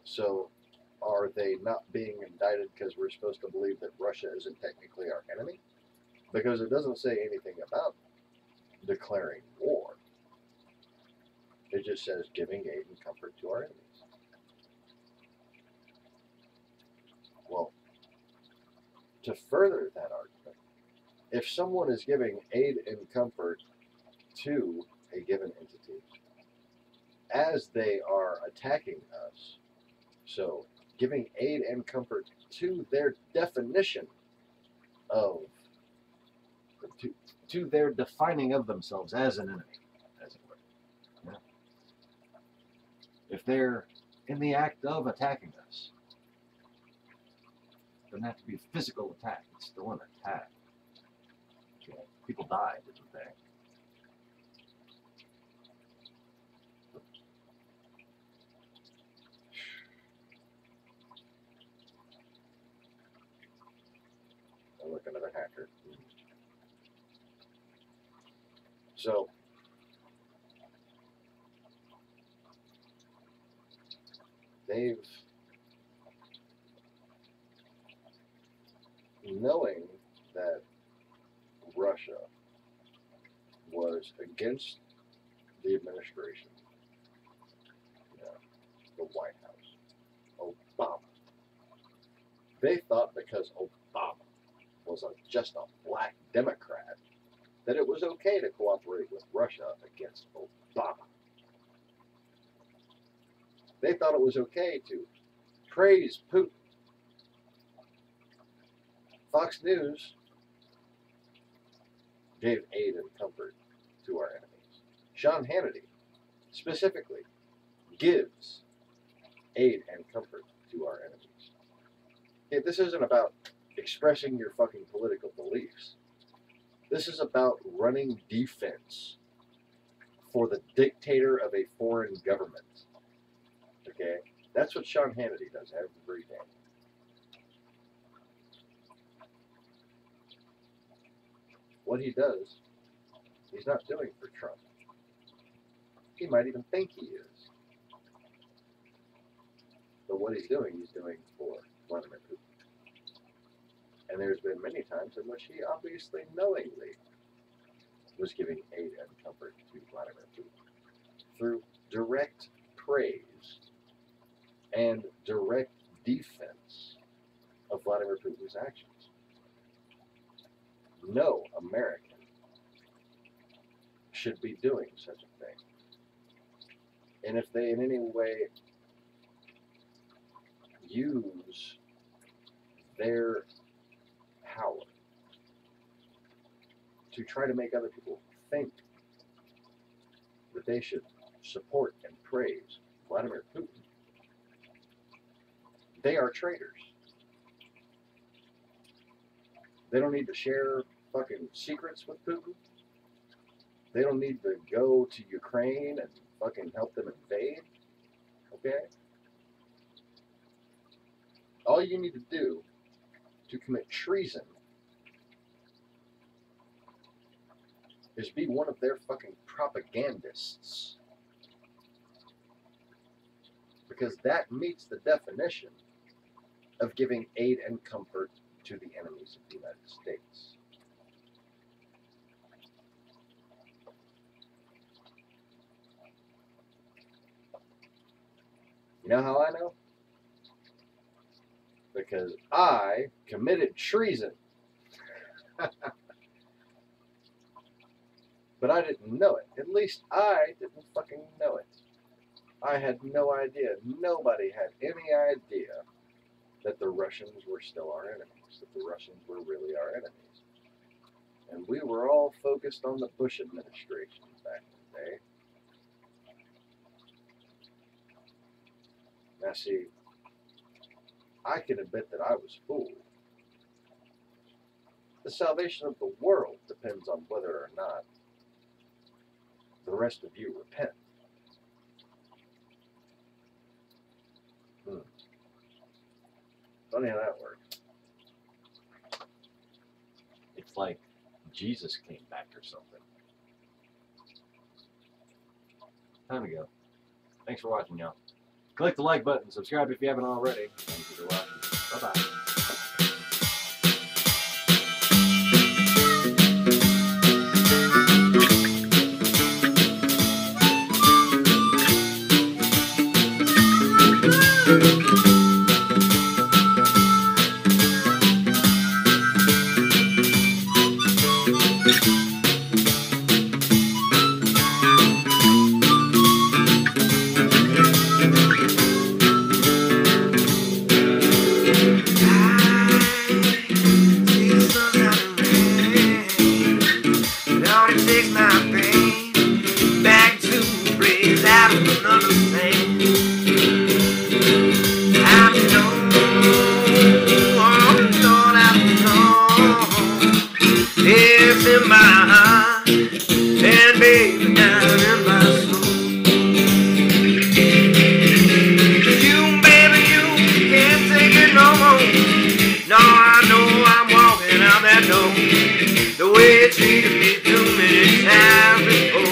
So, are they not being indicted because we're supposed to believe that Russia isn't technically our enemy? Because it doesn't say anything about declaring war. It just says giving aid and comfort to our enemies. Well, to further that argument, if someone is giving aid and comfort to a given entity as they are attacking us, so giving aid and comfort to their definition of, to their defining of themselves as an enemy, as it were. Yeah. If they're in the act of attacking us, it doesn't have to be a physical attack. It's still an attack. Okay. People died, didn't they? I'll look another hacker. So, they've, knowing that Russia was against the administration, you know, the White House, Obama, they thought because Obama was just a black Democrat that it was okay to cooperate with Russia against Obama. They thought it was okay to praise Putin. Fox News gave aid and comfort to our enemies. Sean Hannity specifically gives aid and comfort to our enemies. Okay, this isn't about expressing your fucking political beliefs. This is about running defense for the dictator of a foreign government. Okay? That's what Sean Hannity does every day. What he does, he's not doing for Trump. He might even think he is. But what he's doing for Vladimir Putin. And there's been many times in which he obviously knowingly was giving aid and comfort to Vladimir Putin through direct praise and direct defense of Vladimir Putin's actions. No American should be doing such a thing. And if they in any way use their power to try to make other people think that they should support and praise Vladimir Putin, they are traitors. They don't need to share fucking secrets with Putin. They don't need to go to Ukraine and fucking help them invade. Okay? All you need to do to commit treason is be one of their fucking propagandists. Because that meets the definition of giving aid and comfort to the enemies of the United States. You know how I know? Because I committed treason. But I didn't know it. At least I didn't fucking know it. I had no idea. Nobody had any idea that the Russians were still our enemies, that the Russians were really our enemies. And we were all focused on the Bush administration back in the day. Now see, I can admit that I was fooled. The salvation of the world depends on whether or not the rest of you repent. Funny how that works. It's like Jesus came back or something. Time to go. Thanks for watching, y'all. Click the like button, subscribe if you haven't already. Thank you for watching. Bye-bye. In my heart, and baby down in my soul. You, baby, you can't take it no more. No, I know I'm walking out that door the way it treated me too many times before.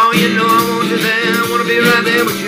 Oh, you know I want you there, I wanna be right there with you.